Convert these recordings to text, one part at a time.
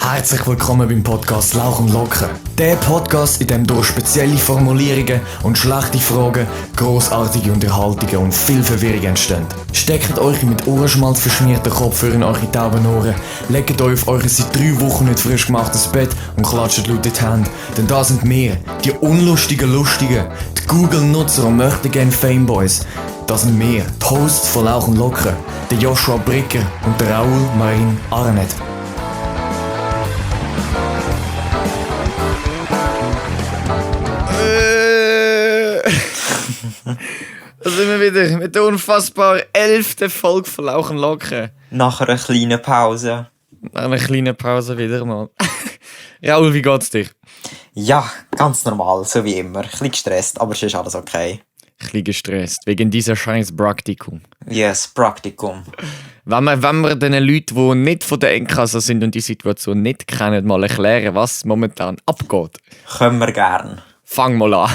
Herzlich willkommen beim Podcast Lauch und Locker. Der Podcast, in dem durch spezielle Formulierungen und schlechte Fragen grossartige Unterhaltungen und viel Verwirrung entstehen. Steckt euch mit Ohrenschmalz verschmierten Kopfhörer in eure tauben Ohren, legt euch auf euer seit 3 Wochen nicht frisch gemachtes Bett und klatscht laut in die Hände. Denn da sind wir, die unlustigen Lustigen, die Google-Nutzer und möchtegern Fameboys. Das sind wir, die Hosts von Lauch und Locker, der Joshua Bricker und der Raoul Marin Arnett. Da sind wir wieder mit der unfassbar 11. Folge von Lauch und Locker. Nach einer kleinen Pause. Nach einer kleinen Pause wieder mal. Raoul, wie geht's dir? Ja, ganz normal, so wie immer. Ein bisschen gestresst, aber es ist alles okay. Ein bisschen gestresst, wegen dieser scheiß Praktikum. Yes, Praktikum. Wenn wir den Leuten, die nicht von der Endkasse sind und die Situation nicht kennen, mal erklären, was momentan abgeht. Können wir gern. Fang mal an.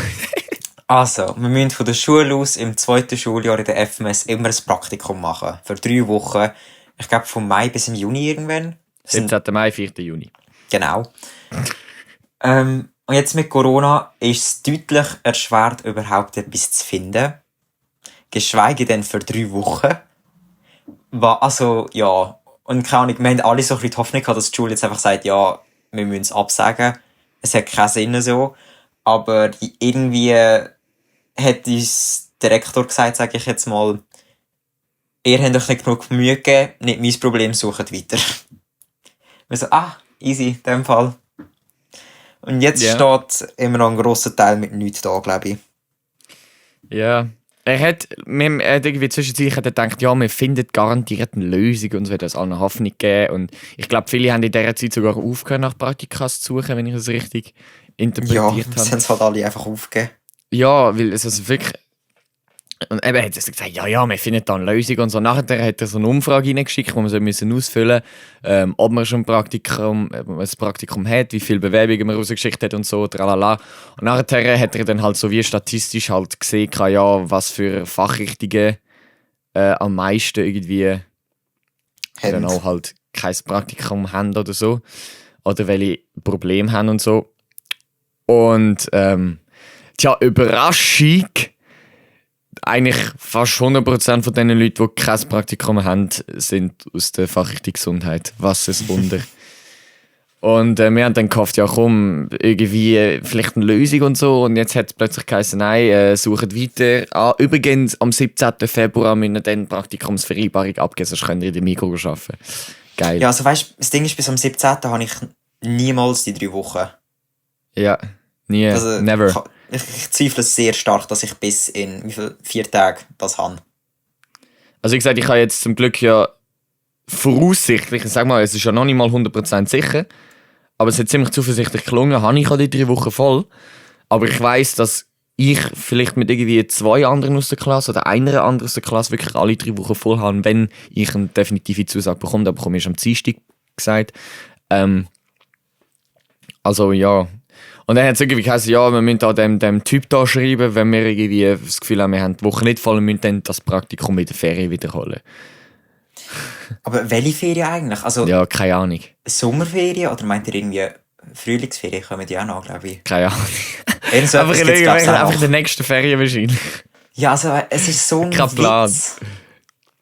Also, wir müssen von der Schule aus im 2. Schuljahr in der FMS immer ein Praktikum machen. Für 3 Wochen. Ich glaube, von Mai bis im Juni irgendwann. 17. Mai, 4. Juni. Genau. Und jetzt mit Corona ist es deutlich erschwert, überhaupt etwas zu finden. Geschweige denn für 3 Wochen. Also, ja. Und keine Ahnung, wir haben alle so ein bisschen die Hoffnung gehabt, dass die Schule jetzt einfach sagt, ja, wir müssen es absagen. Es hat keinen Sinn so. Aber irgendwie hat uns der Rektor gesagt, sage ich jetzt mal, ihr habt euch nicht genug Mühe gegeben, nicht mein Problem, sucht weiter. Wir so, easy, in dem Fall. Und jetzt steht immer noch ein grosser Teil mit nichts da, glaube ich. Ja. Er hat irgendwie zwischenzeitlich gedacht, ja, wir finden garantiert eine Lösung und es wird uns allen Hoffnung geben. Und ich glaube, viele haben in dieser Zeit sogar aufgehört, nach Praktikas zu suchen, wenn ich es richtig interpretiert habe. Ja, sind es halt alle einfach aufgegeben. Ja, weil es also wirklich... Und eben hat er gesagt, ja, wir finden da eine Lösung und so. Nachher hat er so eine Umfrage reingeschickt, wo wir so ausfüllen müssen, ob man schon ein Praktikum hat, wie viele Bewerbungen man rausgeschickt hat und so, tralala. Und nachher hat er dann halt so wie statistisch halt gesehen, ja, was für Fachrichtungen am meisten irgendwie dann auch halt kein Praktikum haben oder so. Oder welche Probleme haben und so. Und Überraschung, eigentlich fast 100% von den Leuten, die kein Praktikum haben, sind aus der Fachrichtung Gesundheit. Was ein Wunder. Und wir haben dann gehofft, ja komm, irgendwie vielleicht eine Lösung und so. Und jetzt hat es plötzlich geheißen, nein, sucht weiter. Übrigens, am 17. Februar müssen wir dann Praktikumsvereinbarung abgeben, sonst könnt ihr in der Mikro arbeiten. Geil. Ja, also weißt du, das Ding ist, bis am 17. habe ich niemals die 3 Wochen. Ja, nie, also, never. Ich zweifle sehr stark, dass ich bis in 4 Tagen das habe. Also wie gesagt, ich habe jetzt zum Glück ja voraussichtlich, ich sag mal, es ist ja noch nicht mal 100% sicher, aber es hat ziemlich zuversichtlich gelungen, habe ich die 3 Wochen voll. Aber ich weiss, dass ich vielleicht mit irgendwie 2 anderen aus der Klasse oder einer anderen aus der Klasse wirklich alle 3 Wochen voll habe, wenn ich eine definitive Zusage bekomme. Da bekomme ich am Dienstag gesagt. Also ja. Und dann hat es irgendwie geheißen, ja, wir müssen an dem Typ da schreiben, wenn wir irgendwie das Gefühl haben, wir haben die Woche nicht voll und müssen dann das Praktikum in der Ferien wiederholen. Aber welche Ferien eigentlich? Also, ja, keine Ahnung. Sommerferien oder meint ihr irgendwie Frühlingsferien? Kommen die auch noch, glaube ich. Keine Ahnung. So einfach in der nächsten Ferien wahrscheinlich. Ja, also es ist so ein Witz.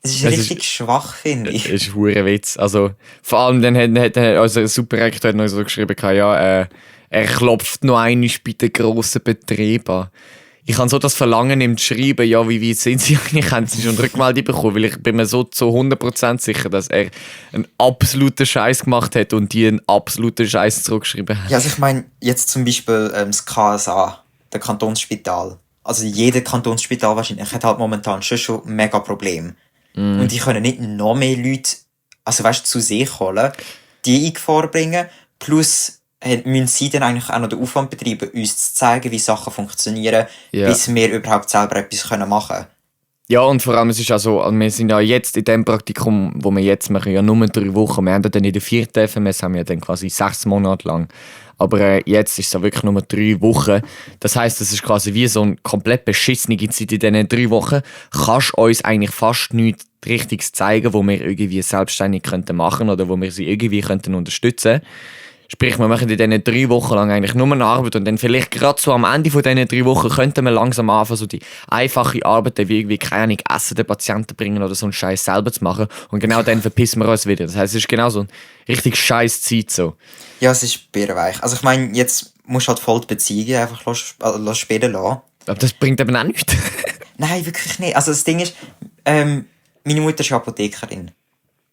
Es ist richtig schwach, finde ich. Es ist ein verdammter Witz. Also, vor allem dann hat also ein Superrektor noch so geschrieben, ja, er klopft noch einmal bei den grossen Betrieben an. Ich habe so das Verlangen ihm zu schreiben, ja, wie sind Sie eigentlich? Haben Sie schon Rückmeldung bekommen? Weil ich bin mir so zu 100% sicher, dass er einen absoluten Scheiß gemacht hat und die einen absoluten Scheiß zurückgeschrieben haben. Ja, also ich meine, jetzt zum Beispiel das KSA, der Kantonsspital. Also jeder Kantonsspital wahrscheinlich hat halt momentan schon mega Probleme. Und die können nicht noch mehr Leute, also weißt, zu sich holen, die in Gefahr bringen, plus müssen sie dann eigentlich auch noch den Aufwand betreiben, uns zu zeigen, wie Sachen funktionieren, bis wir überhaupt selber etwas machen können. Ja, und vor allem, es ist auch so, also wir sind ja jetzt in dem Praktikum, wo wir jetzt machen, ja nur 3 Wochen. Wir haben ja dann in der 4. FMS haben wir dann quasi 6 Monate lang. Aber jetzt ist es ja wirklich nur 3 Wochen. Das heisst, es ist quasi wie so eine komplett beschissene Zeit in diesen 3 Wochen. Kannst du uns eigentlich fast nichts Richtiges zeigen, wo wir irgendwie selbstständig könnten machen oder wo wir sie irgendwie könnten unterstützen. Sprich, wir machen in diesen 3 Wochen lang eigentlich nur eine Arbeit und dann vielleicht gerade so am Ende von diesen 3 Wochen könnten wir langsam anfangen, so die einfache Arbeit, wie irgendwie, keine Ahnung, Essen den Patienten bringen oder so einen Scheiß selber zu machen. Und genau dann verpissen wir uns wieder. Das heisst, es ist genau so eine richtig scheiß Zeit so. Ja, es ist bärweich. Also ich meine, jetzt musst du halt voll die Beziehungen einfach spielen lassen. Aber das bringt eben auch nichts. Nein, wirklich nicht. Also das Ding ist, meine Mutter ist Apothekerin.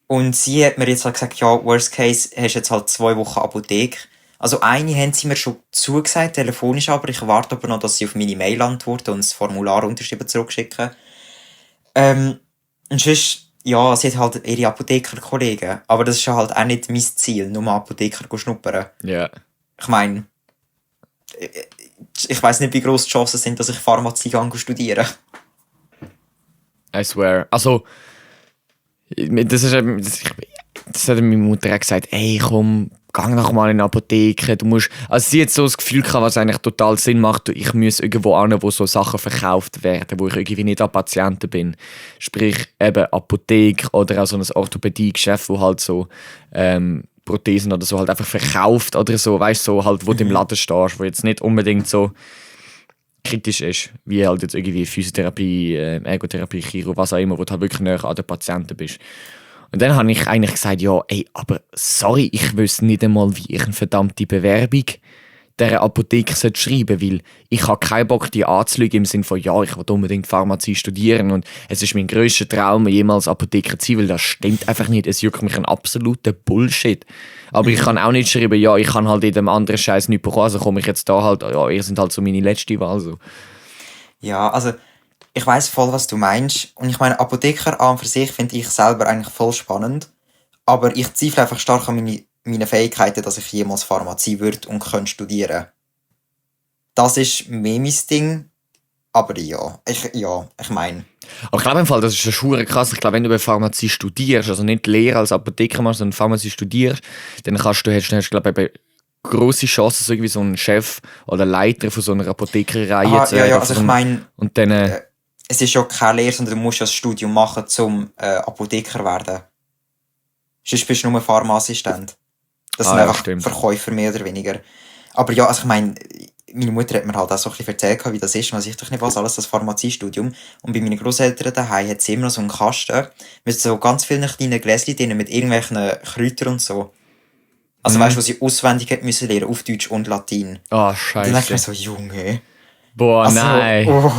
Und sie hat mir jetzt halt gesagt, ja, worst case, hast jetzt halt 2 Wochen Apotheke. Also eine haben sie mir schon zugesagt, telefonisch, aber ich warte aber noch, dass sie auf meine Mail antworten und das Formular unterschrieben zurückschicken. Und sonst, ja, sie hat halt ihre Apothekerkollegen. Aber das ist ja halt auch nicht mein Ziel, nur mal Apotheker schnuppern. Ja. Ich meine, ich weiss nicht, wie gross die Chancen sind, dass ich Pharmazie studieren. I swear. Also, das hat meine Mutter auch gesagt, ey komm, geh doch mal in die Apotheke, du musst... Also sie hat so das Gefühl gehabt, was eigentlich total Sinn macht, ich muss irgendwo hin, wo so Sachen verkauft werden, wo ich irgendwie nicht an Patienten bin. Sprich, eben Apotheke oder auch so ein Orthopädie-Geschäft, wo halt so Prothesen oder so halt einfach verkauft oder so, weißt du, so halt, wo du im Laden stehst, wo jetzt nicht unbedingt so kritisch ist, wie halt jetzt irgendwie Physiotherapie, Ergotherapie, Chiro, was auch immer, wo du halt wirklich näher an den Patienten bist. Und dann habe ich eigentlich gesagt, ja, ey, aber sorry, ich wüsste nicht einmal, wie ich eine verdammte Bewerbung dieser Apotheke schreiben sollte, weil ich habe keinen Bock, die anzulügen im Sinne von, ja, ich will unbedingt Pharmazie studieren und es ist mein grösster Traum, jemals Apotheker zu sein, weil das stimmt einfach nicht. Es juckt mich ein absoluter Bullshit. Aber ich kann auch nicht schreiben, ja, ich kann halt in dem anderen Scheiß nicht bekommen, also komme ich jetzt da halt, ja, ihr seid halt so meine letzte Wahl. So. Ja, also ich weiss voll, was du meinst. Und ich meine, Apotheker an für sich finde ich selber eigentlich voll spannend. Aber ich zweifle einfach stark an meine Fähigkeiten, dass ich jemals Pharmazie würde und könnte studieren. Das ist mehr mein Ding. Aber ja, ich meine. Aber ich glaube im Fall, das ist schon krass. Ich glaube, wenn du bei Pharmazie studierst, also nicht Lehre als Apotheker machst, sondern Pharmazie studierst, dann hast du glaube ich, grosse Chancen, so irgendwie so ein Chef oder Leiter von so einer Apothekerreihe zu werden. Ja, also ich meine, und dann, es ist ja keine Lehre, sondern du musst ja das Studium machen, um Apotheker werden. Sonst bist du nur Pharmaassistent. Das sind einfach stimmt. Verkäufer, mehr oder weniger. Aber ja, also ich meine, meine Mutter hat mir halt auch so ein bisschen erzählt, wie das ist. Und ich doch nicht was, alles das Pharmaziestudium. Und bei meinen Grosseltern daheim hat sie immer noch so einen Kasten mit so ganz vielen kleinen Gläschen drin, mit irgendwelchen Kräutern und so. Also weißt du, was sie auswendig hat müssen lernen, auf Deutsch und Latein. oh, scheiße. Dann denke ich mir so, Junge. Boah, Also, nein. oh.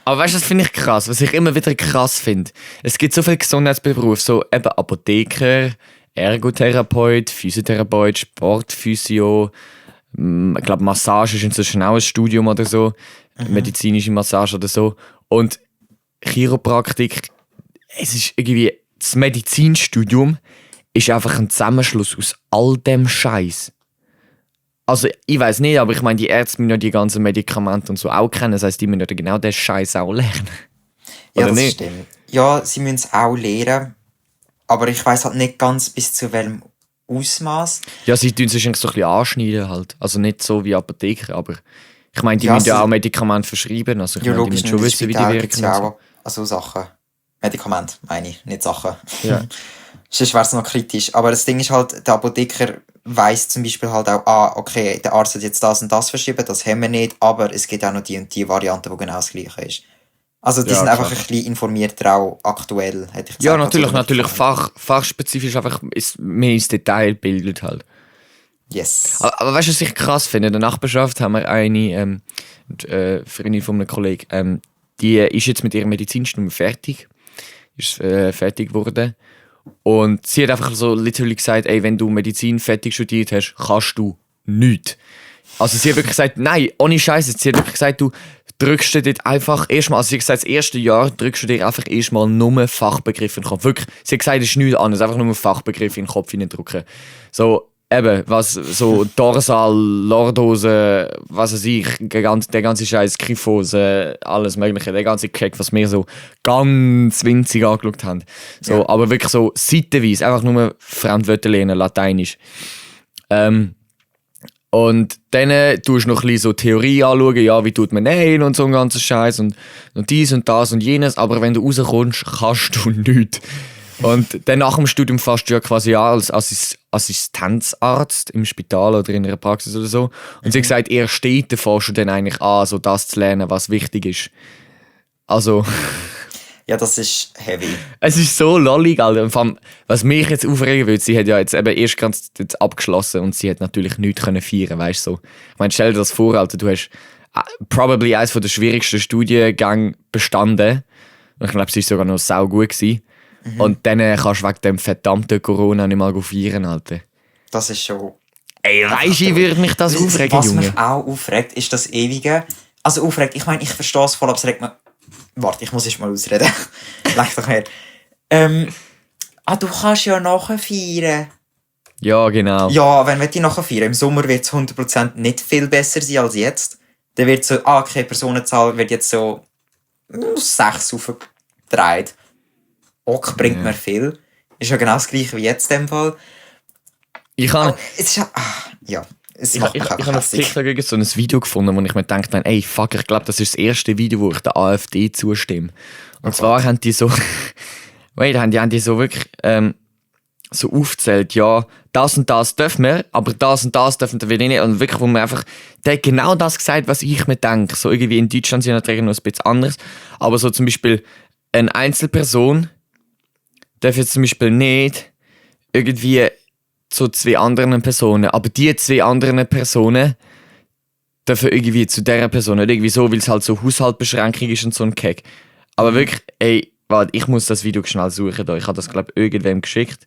Aber weißt du, das finde ich krass, was ich immer wieder krass finde. Es gibt so viele Gesundheitsberufe, so eben Apotheker, Ergotherapeut, Physiotherapeut, Sportphysio, ich glaube Massage ist inzwischen auch ein Studium oder so, medizinische Massage oder so. Und Chiropraktik, es ist irgendwie, das Medizinstudium ist einfach ein Zusammenschluss aus all dem Scheiß. Also, ich weiß nicht, aber ich meine, die Ärzte müssen ja die ganzen Medikamente und so auch kennen. Das heisst, die müssen ja genau den Scheiß auch lernen. Ja, Oder das nicht? stimmt. Ja, sie müssen es auch lernen. Aber ich weiss halt nicht ganz bis zu welchem Ausmaß. Ja, sie tun sich eigentlich so ein bisschen anschneiden halt. Also nicht so wie Apotheker, aber ich meine, die Ja, müssen ja sie- auch Medikamente verschreiben. Also ich Ja, meine, die logisch, müssen schon in wissen, wie die Spital wirken. gibt's ja und so. auch also Sachen. Medikamente, meine ich, nicht Sachen. Ja. Sonst wäre es noch kritisch. Aber das Ding ist halt, der Apotheker weiss zum Beispiel halt auch, okay, der Arzt hat jetzt das und das verschrieben, das haben wir nicht, aber es gibt auch noch die und die Variante, die genau das gleiche ist. Also die Ja, sind einfach klar. ein bisschen informierter auch aktuell, hätte ich gesagt. Ja, als natürlich Apotheker. fachspezifisch einfach mehr ins Detail bildet halt. Yes. Aber weißt du, was ich krass finde? In der Nachbarschaft haben wir eine Freundin von einem Kollegen, die ist jetzt mit ihrem Medizinstudium fertig. Ist fertig geworden. Und sie hat einfach so literally gesagt, ey, wenn du Medizin fertig studiert hast, kannst du nichts. Also sie hat wirklich gesagt, nein, ohne Scheiße. Sie hat wirklich gesagt, du drückst dir dort einfach erstmal, also sie hat gesagt, das erste Jahr drückst du dir einfach erstmal nur Fachbegriffe in den Kopf. Wirklich, sie hat gesagt, es ist nichts anderes, einfach nur Fachbegriffe in den Kopf hineindrücken. So, eben, was so Dorsal, Lordose, was weiß ich, der ganze Scheiß, Kyphose, alles Mögliche, der ganze Check, was wir so ganz winzig angeschaut haben. So, Ja. aber wirklich so seitenweise, einfach nur Fremdwörter lernen, Lateinisch. Und dann tust du noch ein bisschen so Theorie anschauen, ja, wie tut man nähen und so ein ganzer Scheiß und dies und das und jenes, aber wenn du rauskommst, kannst du nichts. Und dann nach dem Studium fährst du ja quasi an als Assistenzarzt im Spital oder in einer Praxis oder so. Und sie hat gesagt, erst dort fährst du dann eigentlich an, so das zu lernen, was wichtig ist. Also, Ja, das ist heavy. es ist so lollig, Alter. Und vor allem, was mich jetzt aufregen würde, sie hat ja jetzt eben erst ganz jetzt abgeschlossen und sie hat natürlich nichts können feiern, weißt du so. Ich meine, stell dir das vor, Alter, du hast probably eines der schwierigsten Studiengänge bestanden. Und ich glaube, sie war sogar noch saugut gewesen. Und dann kannst du wegen dem verdammten Corona nicht mal feiern, Alter. Das ist schon... Ey, weisst du, wie würde mich das aufregen, Was Junge? mich auch aufregt, ist das ewige... Also aufregt, ich meine, ich verstehe es voll, aber es regt mich... Warte, ich muss erst mal ausreden. Leck doch her. Du kannst ja nachher feiern. Ja, genau. Ja, wenn wir nachher feiern, im Sommer wird es 100% nicht viel besser sein als jetzt. Dann wird so, okay, Personenzahl wird jetzt so 6 aufgedreht. Ok bringt mir viel. Ist ja genau das gleiche wie jetzt in dem Fall. Ich Aber habe es ist ja... ja, es ich, macht ich, mich ich einfach habe auf hässlich. TikTok so ein Video gefunden, wo ich mir gedacht habe, ey, fuck, ich glaube, das ist das erste Video, wo ich der AfD zustimme. Und zwar haben die so... Wait, haben die so wirklich so aufgezählt, ja, das und das dürfen wir, aber das und das dürfen wir nicht. Und wirklich, wo man einfach... Der hat genau das gesagt, was ich mir denke. So irgendwie in Deutschland sind natürlich noch ein bisschen anders. Aber so zum Beispiel eine Einzelperson darf jetzt zum Beispiel nicht irgendwie zu 2 anderen Personen, aber die 2 anderen Personen dürfen irgendwie zu dieser Person, nicht irgendwie so, weil es halt so Haushaltsbeschränkung ist und so ein Keck. Aber wirklich, ey, warte, ich muss das Video schnell suchen da. Ich habe das, glaube ich, irgendwem geschickt.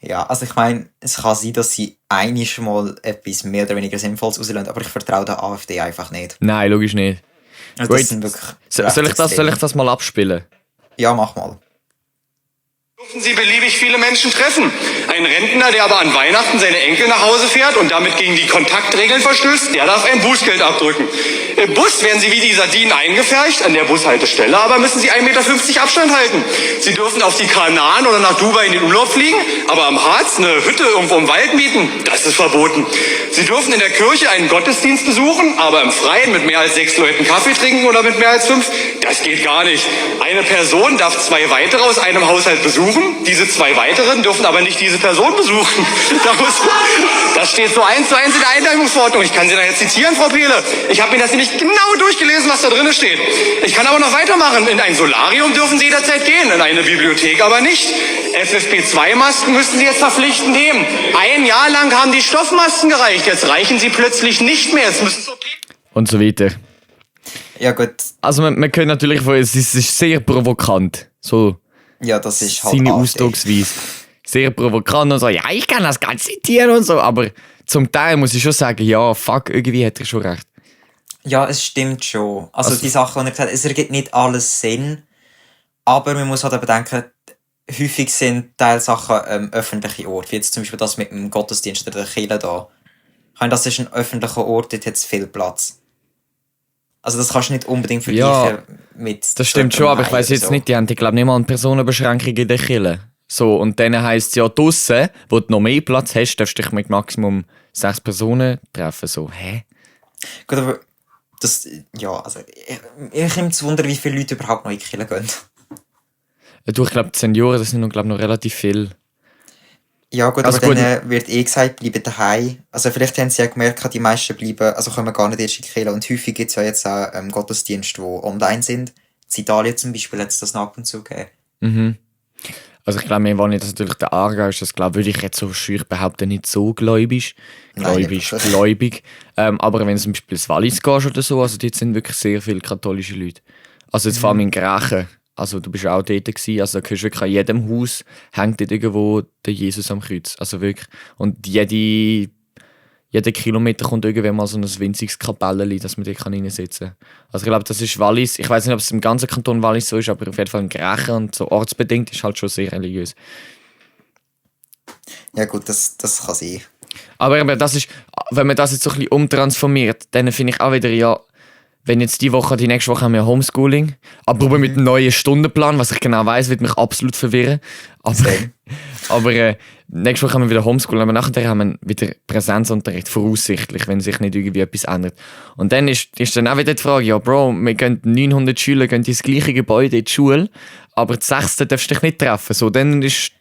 Ja, also ich meine, es kann sein, dass sie einiges mal etwas mehr oder weniger Sinnvolles rauslassen, aber ich vertraue der AfD einfach nicht. Nein, logisch nicht. Also Wait, das sind wirklich soll ich das mal abspielen? Ja, mach mal. Dürfen Sie beliebig viele Menschen treffen. Ein Rentner, der aber an Weihnachten seine Enkel nach Hause fährt und damit gegen die Kontaktregeln verstößt, der darf ein Bußgeld abdrücken. Im Bus werden Sie wie die Sardinen eingefercht, an der Bushaltestelle aber müssen Sie 1,50 Meter Abstand halten. Sie dürfen auf die Kanaren oder nach Dubai in den Urlaub fliegen, aber am Harz eine Hütte irgendwo im Wald mieten, das ist verboten. Sie dürfen in der Kirche einen Gottesdienst besuchen, aber im Freien mit mehr als 6 Leuten Kaffee trinken oder mit mehr als 5, das geht gar nicht. Eine Person darf 2 weitere aus einem Haushalt besuchen. Diese 2 weiteren dürfen aber nicht diese Person besuchen. Das steht so 1:1 in der Einleitungsverordnung. Ich kann Sie nachher zitieren, Frau Pehle. Ich habe mir das nämlich genau durchgelesen, was da drin steht. Ich kann aber noch weitermachen. In ein Solarium dürfen Sie jederzeit gehen, in eine Bibliothek aber nicht. FFP2-Masken müssten Sie jetzt verpflichtend nehmen. 1 Jahr lang haben die Stoffmasken gereicht. Jetzt reichen sie plötzlich nicht mehr. Jetzt müssen Und so weiter. Ja gut, Also man kann natürlich, es ist sehr provokant. So ja, das ist halt seine AfD. Ausdrucksweise. Sehr provokant und so, ja, ich kann das ganz zitieren und so, aber zum Teil muss ich schon sagen, ja, fuck, irgendwie hat er schon recht. Ja, es stimmt schon. Also die Sachen, die er gesagt hat, es ergibt nicht alles Sinn, aber man muss halt eben denken, häufig sind Teilsachen öffentliche Orte, wie jetzt zum Beispiel das mit dem Gottesdienst oder der Kirche da. Ich meine, das ist ein öffentlicher Ort, dort hat es viel Platz. Also das kannst du nicht unbedingt vergleichen mit... Das stimmt schon, aber ich weiss jetzt nicht, die haben, glaube nicht mal eine Personenbeschränkung in der Kirche. So, und dann heisst es ja draussen, wo du noch mehr Platz hast, darfst du dich mit Maximum 6 Personen treffen. So, hä? Gut, aber das... Ja, also... Ich komme zu wundern, wie viele Leute überhaupt noch in die Kirche gehen. Du, ich glaube, die Senioren, das sind noch, noch relativ viel. Ja gut, Also aber gut. dann wird gesagt, bleiben daheim. Also vielleicht haben sie ja gemerkt, die meisten bleiben, also kommen gar nicht erst in die Kirche. Und häufig gibt es ja jetzt auch Gottesdienste, die online sind. In Italien zum Beispiel hat es das noch ab und zu gegeben. Also ich glaube, wir wollen jetzt natürlich der Aargau ist das, glaube würde ich jetzt so schür behaupten, nicht so gläubig. Nein, nicht wirklich. Gläubig. Aber wenn du zum Beispiel ins Wallis gehst oder so, also dort sind wirklich sehr viele katholische Leute. Also jetzt vor allem in Grächen. Also du bist auch dort gewesen, also da hörst du wirklich an jedem Haus hängt dort irgendwo der Jesus am Kreuz. Also wirklich. Und jeden Kilometer kommt irgendwann mal so ein winziges Kapellchen, dass man dort reinsitzen kann. Also ich glaube, das ist Wallis. Ich weiß nicht, ob es im ganzen Kanton Wallis so ist, aber auf jeden Fall in Grächen und so ortsbedingt ist halt schon sehr religiös. Ja gut, das kann sein. Aber eben, das ist, wenn man das jetzt so ein bisschen umtransformiert, dann finde ich auch wieder, ja, wenn jetzt die nächste Woche haben wir Homeschooling, aber mit einem neuen Stundenplan, was ich genau weiss, wird mich absolut verwirren. Aber nächste Woche haben wir wieder Homeschooling, aber nachher haben wir wieder Präsenzunterricht, voraussichtlich, wenn sich nicht irgendwie etwas ändert. Und dann ist dann auch wieder die Frage, ja Bro, 900 Schüler gehen ins gleiche Gebäude in die Schule, aber die 6. darfst du dich nicht treffen. So, dann ist,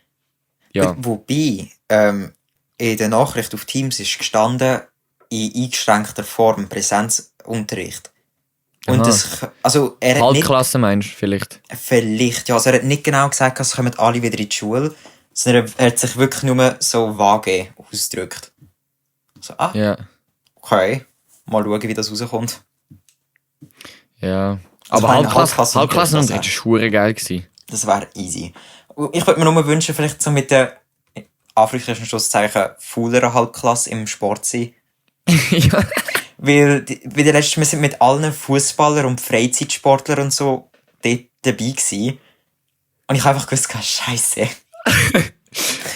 ja. Wobei, in der Nachricht auf Teams ist gestanden, in eingeschränkter Form Präsenzunterricht. Und das, also er hat Halbklasse meinst du vielleicht? Vielleicht, ja. Also er hat nicht genau gesagt, es kommen alle wieder in die Schule, sondern er hat sich wirklich nur so vage ausgedrückt. So, Ja. Okay, mal schauen, wie das rauskommt. Ja. Also Aber meine Halbklassenunterricht war verdammt geil gewesen. Das wäre easy. Ich würde mir nur wünschen, vielleicht so mit der Anführungszeichen Schlusszeichen fauleren Halbklasse im Sport sein. Ja. Weil bei der letzten, wir sind mit allen Fußballern und Freizeitsportlern und so dort dabei gewesen. Und ich habe einfach gewusst, Scheiße.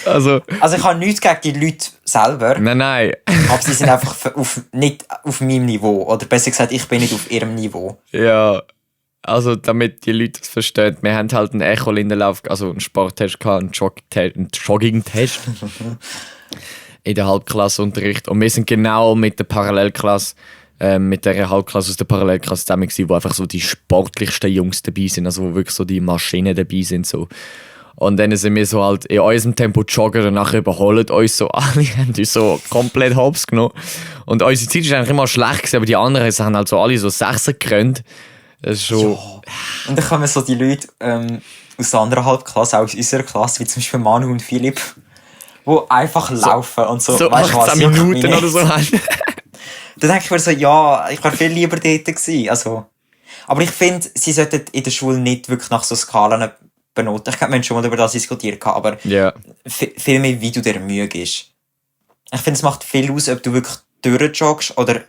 Also ich habe nichts gegen die Leute selber, nein. aber sie sind einfach nicht auf meinem Niveau. Oder besser gesagt, ich bin nicht auf ihrem Niveau. Ja. Also, damit die Leute es verstehen, wir haben halt einen Echo-Lindenlauf, also einen Sporttest gehabt, einen Jogging-Test in der Halbklassenunterricht. Und wir sind genau mit der Parallelklasse, mit der Halbklasse aus der Parallelklasse zusammen gewesen, wo einfach so die sportlichsten Jungs dabei sind, also wo wirklich so die Maschinen dabei sind. So. Und dann sind wir so halt in unserem Tempo joggen und nachher überholen uns so alle, haben uns so komplett hops genommen. Und unsere Zeit war eigentlich immer schlecht gewesen, aber die anderen haben halt so alle so 6 gerannt. Das ist schon... Ja. Und dann kommen so die Leute aus der anderen Halbklasse, auch aus unserer Klasse, wie zum Beispiel Manu und Philipp, die einfach laufen und so, weißt 18 Minuten oder so hast. Dann denke ich mir so, ja, ich wäre viel lieber dort gewesen. Also, aber ich finde, sie sollten in der Schule nicht wirklich nach so Skalen benoten. Ich glaube, wir haben schon mal über das diskutiert, aber viel mehr, wie du dir Mühe gibst. Ich finde, es macht viel aus, ob du wirklich durchjoggst oder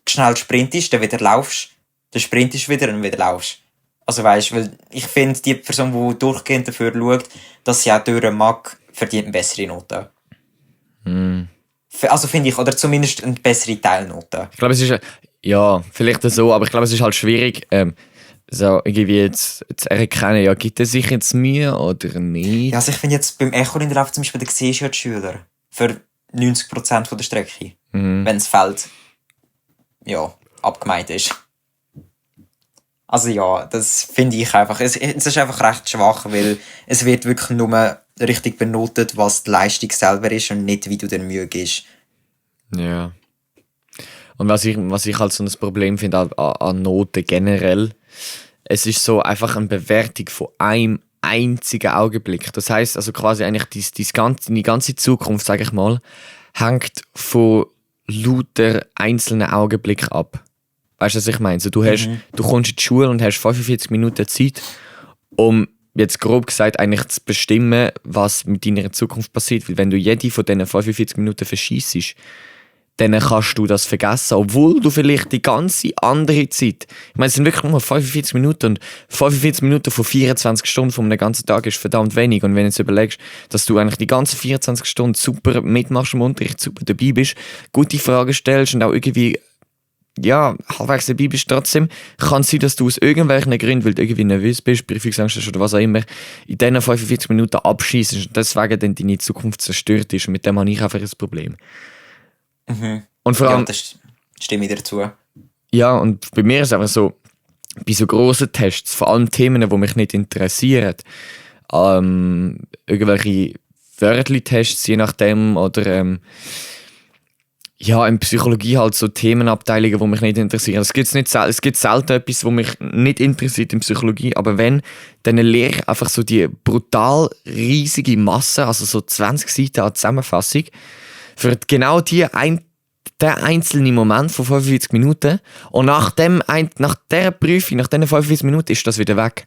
schnell sprintest, dann wieder laufst, dann sprintest wieder und wieder laufst. Also weißt, weil ich finde, die Person, die durchgehend dafür schaut, dass sie auch durch mag, verdient eine bessere Note. Also finde ich, oder zumindest eine bessere Teilnote. Ich glaube, es ist, ja, vielleicht so, aber ich glaube, es ist halt schwierig, so irgendwie jetzt zu erkennen, ja, gibt es sich jetzt Mühe oder nicht? Ja, also ich finde jetzt beim Echo-Lindenlauf zum Beispiel, da siehst du ja die Schüler für 90% von der Strecke, wenn das Feld ja, abgemeint ist. Also ja, das finde ich einfach, es ist einfach recht schwach, weil es wird wirklich nur richtig benotet, was die Leistung selber ist und nicht, wie du dir Mühe gibst. Ja. Und was ich halt so ein Problem finde an Noten generell, es ist so einfach eine Bewertung von einem einzigen Augenblick. Das heisst also quasi eigentlich deine ganze Zukunft, sage ich mal, hängt von lauter einzelnen Augenblicken ab. Weißt du, was ich meine? So, du kommst in die Schule und hast 45 Minuten Zeit, um jetzt grob gesagt eigentlich zu bestimmen, was mit deiner Zukunft passiert. Weil wenn du jede von diesen 45 Minuten verschiessest, dann kannst du das vergessen, obwohl du vielleicht die ganze andere Zeit, ich meine, es sind wirklich nur 45 Minuten und 45 Minuten von 24 Stunden von einem ganzen Tag ist verdammt wenig. Und wenn du jetzt überlegst, dass du eigentlich die ganzen 24 Stunden super mitmachst im Unterricht, super dabei bist, gute Fragen stellst und auch irgendwie ja, halbwegs dabei bist trotzdem, kann es sein, dass du aus irgendwelchen Gründen, weil du irgendwie nervös bist, Prüfungsangst hast oder was auch immer, in diesen 45 Minuten abschießt und deswegen dann deine Zukunft zerstört ist. Und mit dem habe ich einfach ein Problem. Und vor allem, ja, das stimme ich dir zu. Ja, und bei mir ist es einfach so, bei so grossen Tests, vor allem Themen, die mich nicht interessieren, irgendwelche Wörtli-Tests, je nachdem, oder ja, in Psychologie halt so Themenabteilungen, die mich nicht interessieren. Es gibt selten etwas, was mich nicht interessiert in Psychologie, aber wenn, dann lehre ich einfach so die brutal riesige Masse, also so 20 Seiten an Zusammenfassung, für genau der einzelne Moment von 45 Minuten und nach dieser Prüfung, nach diesen 45 Minuten ist das wieder weg.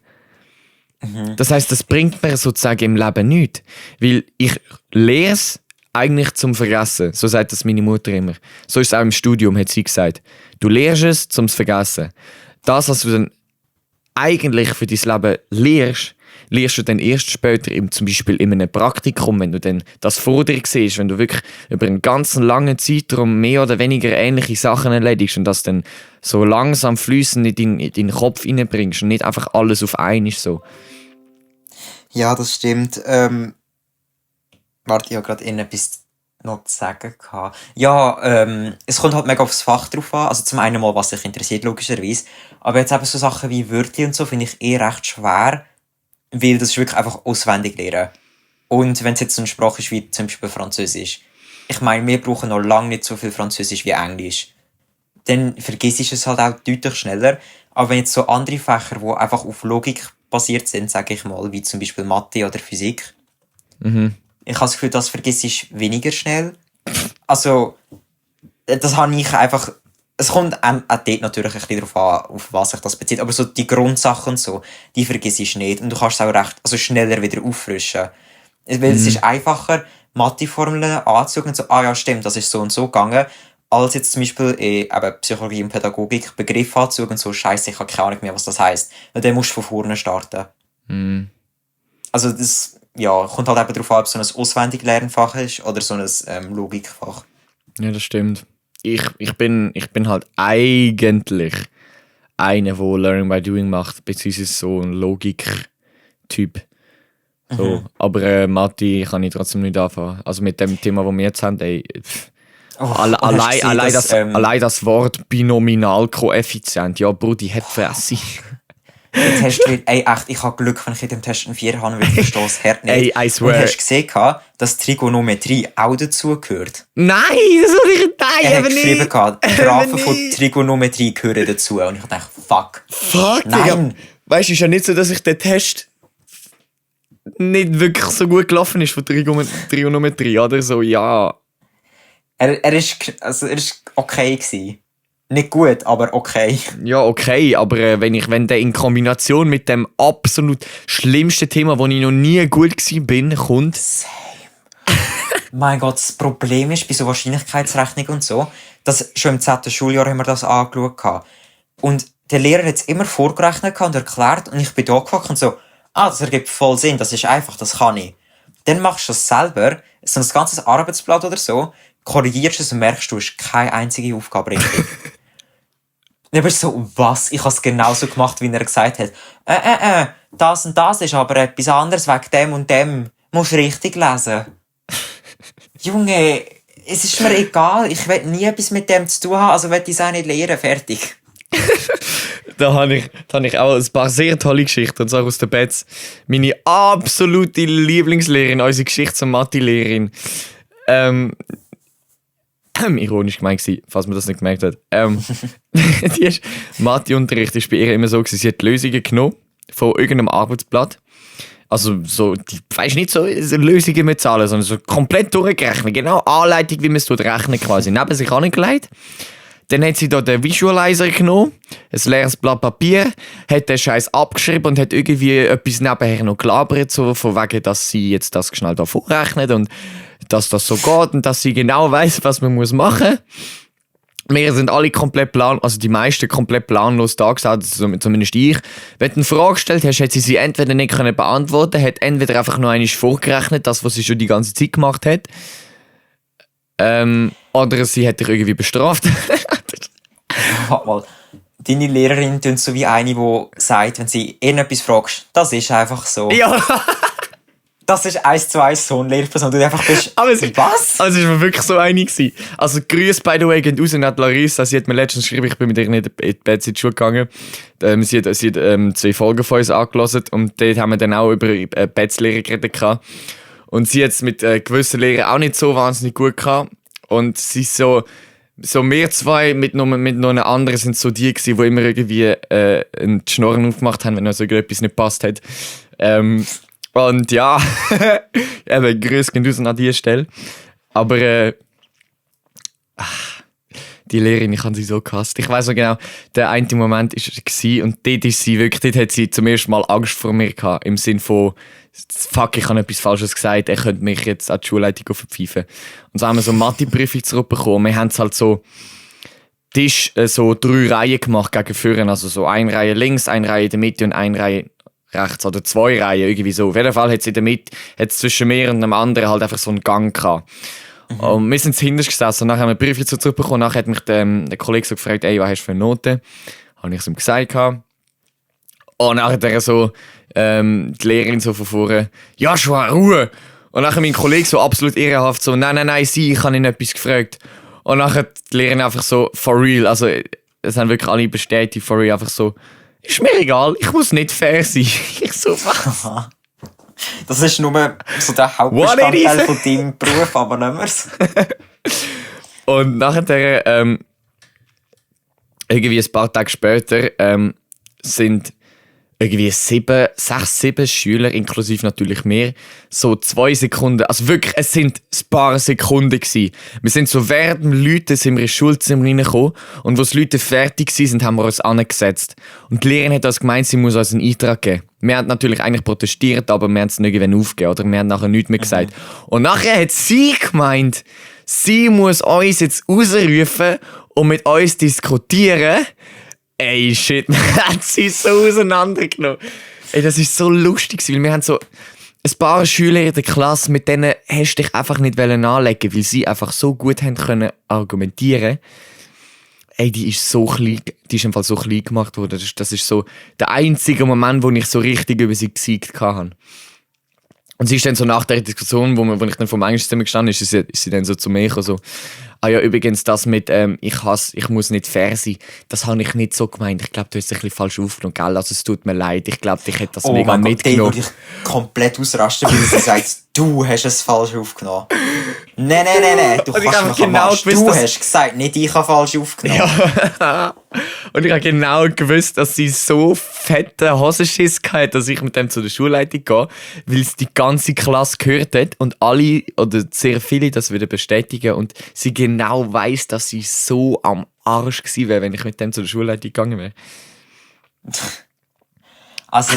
Das heisst, das bringt mir sozusagen im Leben nichts, weil ich lehre es eigentlich zum Vergessen. So sagt das meine Mutter immer. So ist es auch im Studium, hat sie gesagt. Du lehrst es zum Vergessen. Das, was du dann eigentlich für dein Leben lehrst, lernst du dann erst später, zum Beispiel in einem Praktikum, wenn du dann das vor dir siehst, wenn du wirklich über einen ganz langen Zeitraum mehr oder weniger ähnliche Sachen erledigst und das dann so langsam fließend in deinen Kopf reinbringst und nicht einfach alles auf einmal so. Ja, das stimmt. Warte, ich habe gerade etwas noch zu sagen gehabt. Ja, es kommt halt mega aufs Fach drauf an. Also zum einen mal, was dich interessiert, logischerweise. Aber jetzt eben so Sachen wie Wörter und so finde ich recht schwer, weil das ist wirklich einfach auswendig lernen. Und wenn es jetzt so eine Sprache ist wie zum Beispiel Französisch. Ich meine, wir brauchen noch lange nicht so viel Französisch wie Englisch. Dann vergisst es halt auch deutlich schneller. Aber wenn jetzt so andere Fächer, die einfach auf Logik basiert sind, sage ich mal, wie zum Beispiel Mathe oder Physik, ich habe das Gefühl, das vergisst ich weniger schnell. Also, das habe ich einfach... Es kommt auch dort natürlich ein bisschen darauf an, auf was sich das bezieht. Aber so die Grundsachen und so, die vergisst ich nicht. Und du kannst es auch recht schneller wieder auffrischen. Weil es ist einfacher, Mathe-Formeln anzuschauen und so, ja stimmt, das ist so und so gegangen, als jetzt zum Beispiel eben Psychologie und Pädagogik Begriffe anzuschauen und so, Scheiße, ich habe keine Ahnung mehr, was das heisst. Weil dann musst du von vorne starten. Also das... Ja, kommt halt eben darauf an, ob es so ein Auswendig-Lernfach ist oder so ein Logikfach. Ja, das stimmt. Ich bin halt eigentlich einer, der Learning by Doing macht, beziehungsweise so ein Logik-Typ. So. Aber Mathe kann ich trotzdem nicht anfangen. Also mit dem Thema, das wir jetzt haben, allein das Wort Binominalkoeffizient, ja, Brudi, hat Fresse. Der Test wird, echt, ich habe Glück, wenn ich in dem Test einen 4 habe, weil ich verstehe es hart nicht. I swear. Und hast du gesehen, dass Trigonometrie auch dazugehört? Nein, das soll ich nicht. Er hat geschrieben, Graphen von Trigonometrie gehören dazu. Und ich dachte, fuck. Nein. Digga. Weißt du, ist ja nicht so, dass ich den Test nicht wirklich so gut gelaufen ist von Trigonometrie, oder so, ja. Er ist okay gewesen. Nicht gut, aber okay. Ja, okay, aber wenn der in Kombination mit dem absolut schlimmsten Thema, wo ich noch nie gut bin, kommt. Same. Mein Gott, das Problem ist bei so Wahrscheinlichkeitsrechnung und so, dass schon im 10. Schuljahr haben wir das angeschaut. Und der Lehrer hat es immer vorgerechnet und erklärt und ich bin da gehockt und so, das ergibt voll Sinn, das ist einfach, das kann ich. Dann machst du das selber, so ein ganzes Arbeitsblatt oder so, korrigierst es und merkst, du hast keine einzige Aufgabe richtig. Ich bin so, was? Ich habe es genauso gemacht, wie er gesagt hat. Das und das ist aber etwas anderes wegen dem und dem. Musst richtig lesen. Junge, es ist mir egal. Ich will nie etwas mit dem zu tun haben, also will ich es auch nicht lernen. Fertig. Da habe ich auch ein paar sehr tolle Geschichten, und zwar aus der Betz. Meine absolute Lieblingslehrerin, unsere Geschichts- und Mathe-Lehrerin. Ironisch gemeint gewesen, falls man das nicht gemerkt hat. Die ist, Mathe-Unterricht ist bei ihr immer so gewesen, sie hat Lösungen genommen von irgendeinem Arbeitsblatt. Also so, weißt nicht so Lösungen mit Zahlen, sondern so komplett durchgerechnet. Genau Anleitung, wie man es rechnet, quasi neben sich angelegt. Dann hat sie da den Visualizer genommen, ein leeres Blatt Papier, hat den Scheiß abgeschrieben und hat irgendwie etwas nebenher noch gelabert, so von wegen, dass sie jetzt das schnell da vorrechnet und dass das so geht und dass sie genau weiss, was man machen muss. Wir sind alle komplett also die meisten komplett planlos da gesagt, zumindest ich. Wenn du eine Frage gestellt hast, hat sie entweder nicht beantworten können, hat entweder einfach noch einmal vorgerechnet, das, was sie schon die ganze Zeit gemacht hat. Oder sie hat dich irgendwie bestraft. Warte mal. Deine Lehrerin tut so wie eine, die sagt, wenn sie irgendetwas fragst, das ist einfach so. Ja. Das ist 1:1 so eine Lehrperson, du einfach bist, aber was? Also es war wirklich so eine gewesen. Also Grüße, by the way, gehen raus an Larissa. Sie hat mir letztens geschrieben, ich bin mit ihr nicht in die Bett in die Schule gegangen. Sie hat 2 Folgen von uns angehört und dort haben wir dann auch über Bettslehrer geredet. Und sie hat es mit gewissen Lehrern auch nicht so wahnsinnig gut gehabt. Und sie ist so wir zwei mit noch einer anderen sind so die gewesen, die immer irgendwie einen Schnorren aufgemacht haben, wenn also irgendetwas nicht passt hat. Und ja, eben, Grüße gehen raus an dieser Stelle. Aber die Lehrerin, ich habe sie so gehasst. Ich weiss noch genau, der eine Moment war und dort ist sie wirklich, dort hat sie zum ersten Mal Angst vor mir gehabt. Im Sinne von, fuck, ich habe etwas Falsches gesagt, er könnte mich jetzt an die Schulleitung verpfeifen. Und so haben wir so Mathe-Prüfung zurückbekommen. Wir haben es halt so Tisch so 3 Reihen gemacht gegen vorne. Also so 1 Reihe links, 1 Reihe in der Mitte und 1 Reihe rechts oder 2 Reihen, irgendwie so. Auf jeden Fall hat es in der Mitte, hat's zwischen mir und einem anderen halt einfach so einen Gang gehabt. Und wir sind hinterst gesessen und nachher haben wir Briefe zurückbekommen. Nachher hat mich der Kollege so gefragt, ey, was hast du für eine Note? Habe ich es ihm gesagt. Und nachher so, die Lehrerin so von vorne, Joshua, Ruhe! Und nachher mein Kollege so absolut ehrenhaft so, nein, ich habe ihn etwas gefragt. Und nachher die Lehrerin einfach so, for real, also es haben wirklich alle bestätigt, for real, einfach so, ist mir egal, ich muss nicht fair sein. Ich so, was? Das ist nur so der Hauptbestandteil von deinem Beruf, aber nicht mehr. Und nachher, irgendwie ein paar Tage später, sind irgendwie 6, 7 Schüler, inklusive natürlich mehr, so 2 Sekunden, also wirklich, es sind ein paar Sekunden gewesen. Wir sind so während dem Läuten sind wir ins Schulzimmer reingekommen und als die Leute fertig waren, haben wir uns angesetzt. Und die Lehrerin hat uns gemeint, sie muss uns einen Eintrag geben. Wir haben natürlich eigentlich protestiert, aber wir haben es nicht aufgegeben oder wir haben nachher nichts mehr gesagt. Und nachher hat sie gemeint, sie muss uns jetzt rausrufen und mit uns diskutieren. Ey, shit, man hat sie so auseinandergenommen. Ey, das ist so lustig, weil wir haben so ein paar Schüler in der Klasse, mit denen hast du dich einfach nicht anlegen, weil sie einfach so gut haben können argumentieren. Ey, die ist so klein, die ist einfach so klein gemacht worden. Das ist so der einzige Moment, wo ich so richtig über sie gesiegt hatte. Und sie ist dann so nach der Diskussion, wo ich dann vom Englischzimmer gestanden ist sie dann so zu mir gekommen, so, ah ja, übrigens, das mit, ich muss nicht fair sein, das habe ich nicht so gemeint. Ich glaube, du hast es ein bisschen falsch aufgenommen, gell? Also es tut mir leid, ich glaube, ich hätte das mega mitgenommen. Den würde ich komplett ausrasten, weil sie sagt, du hast es falsch aufgenommen. Nein, du kannst mich genau gewusst, du hast gesagt, nicht ich habe falsch aufgenommen. Ja. Und ich habe genau gewusst, dass sie so fette Hosenschiss hatte, dass ich mit dem zu der Schulleitung gehe, weil es die ganze Klasse gehört hat und alle oder sehr viele das wieder bestätigen und sie genau weiss, dass sie so am Arsch gewesen wäre, wenn ich mit dem zu der Schulleitung gegangen wäre. Also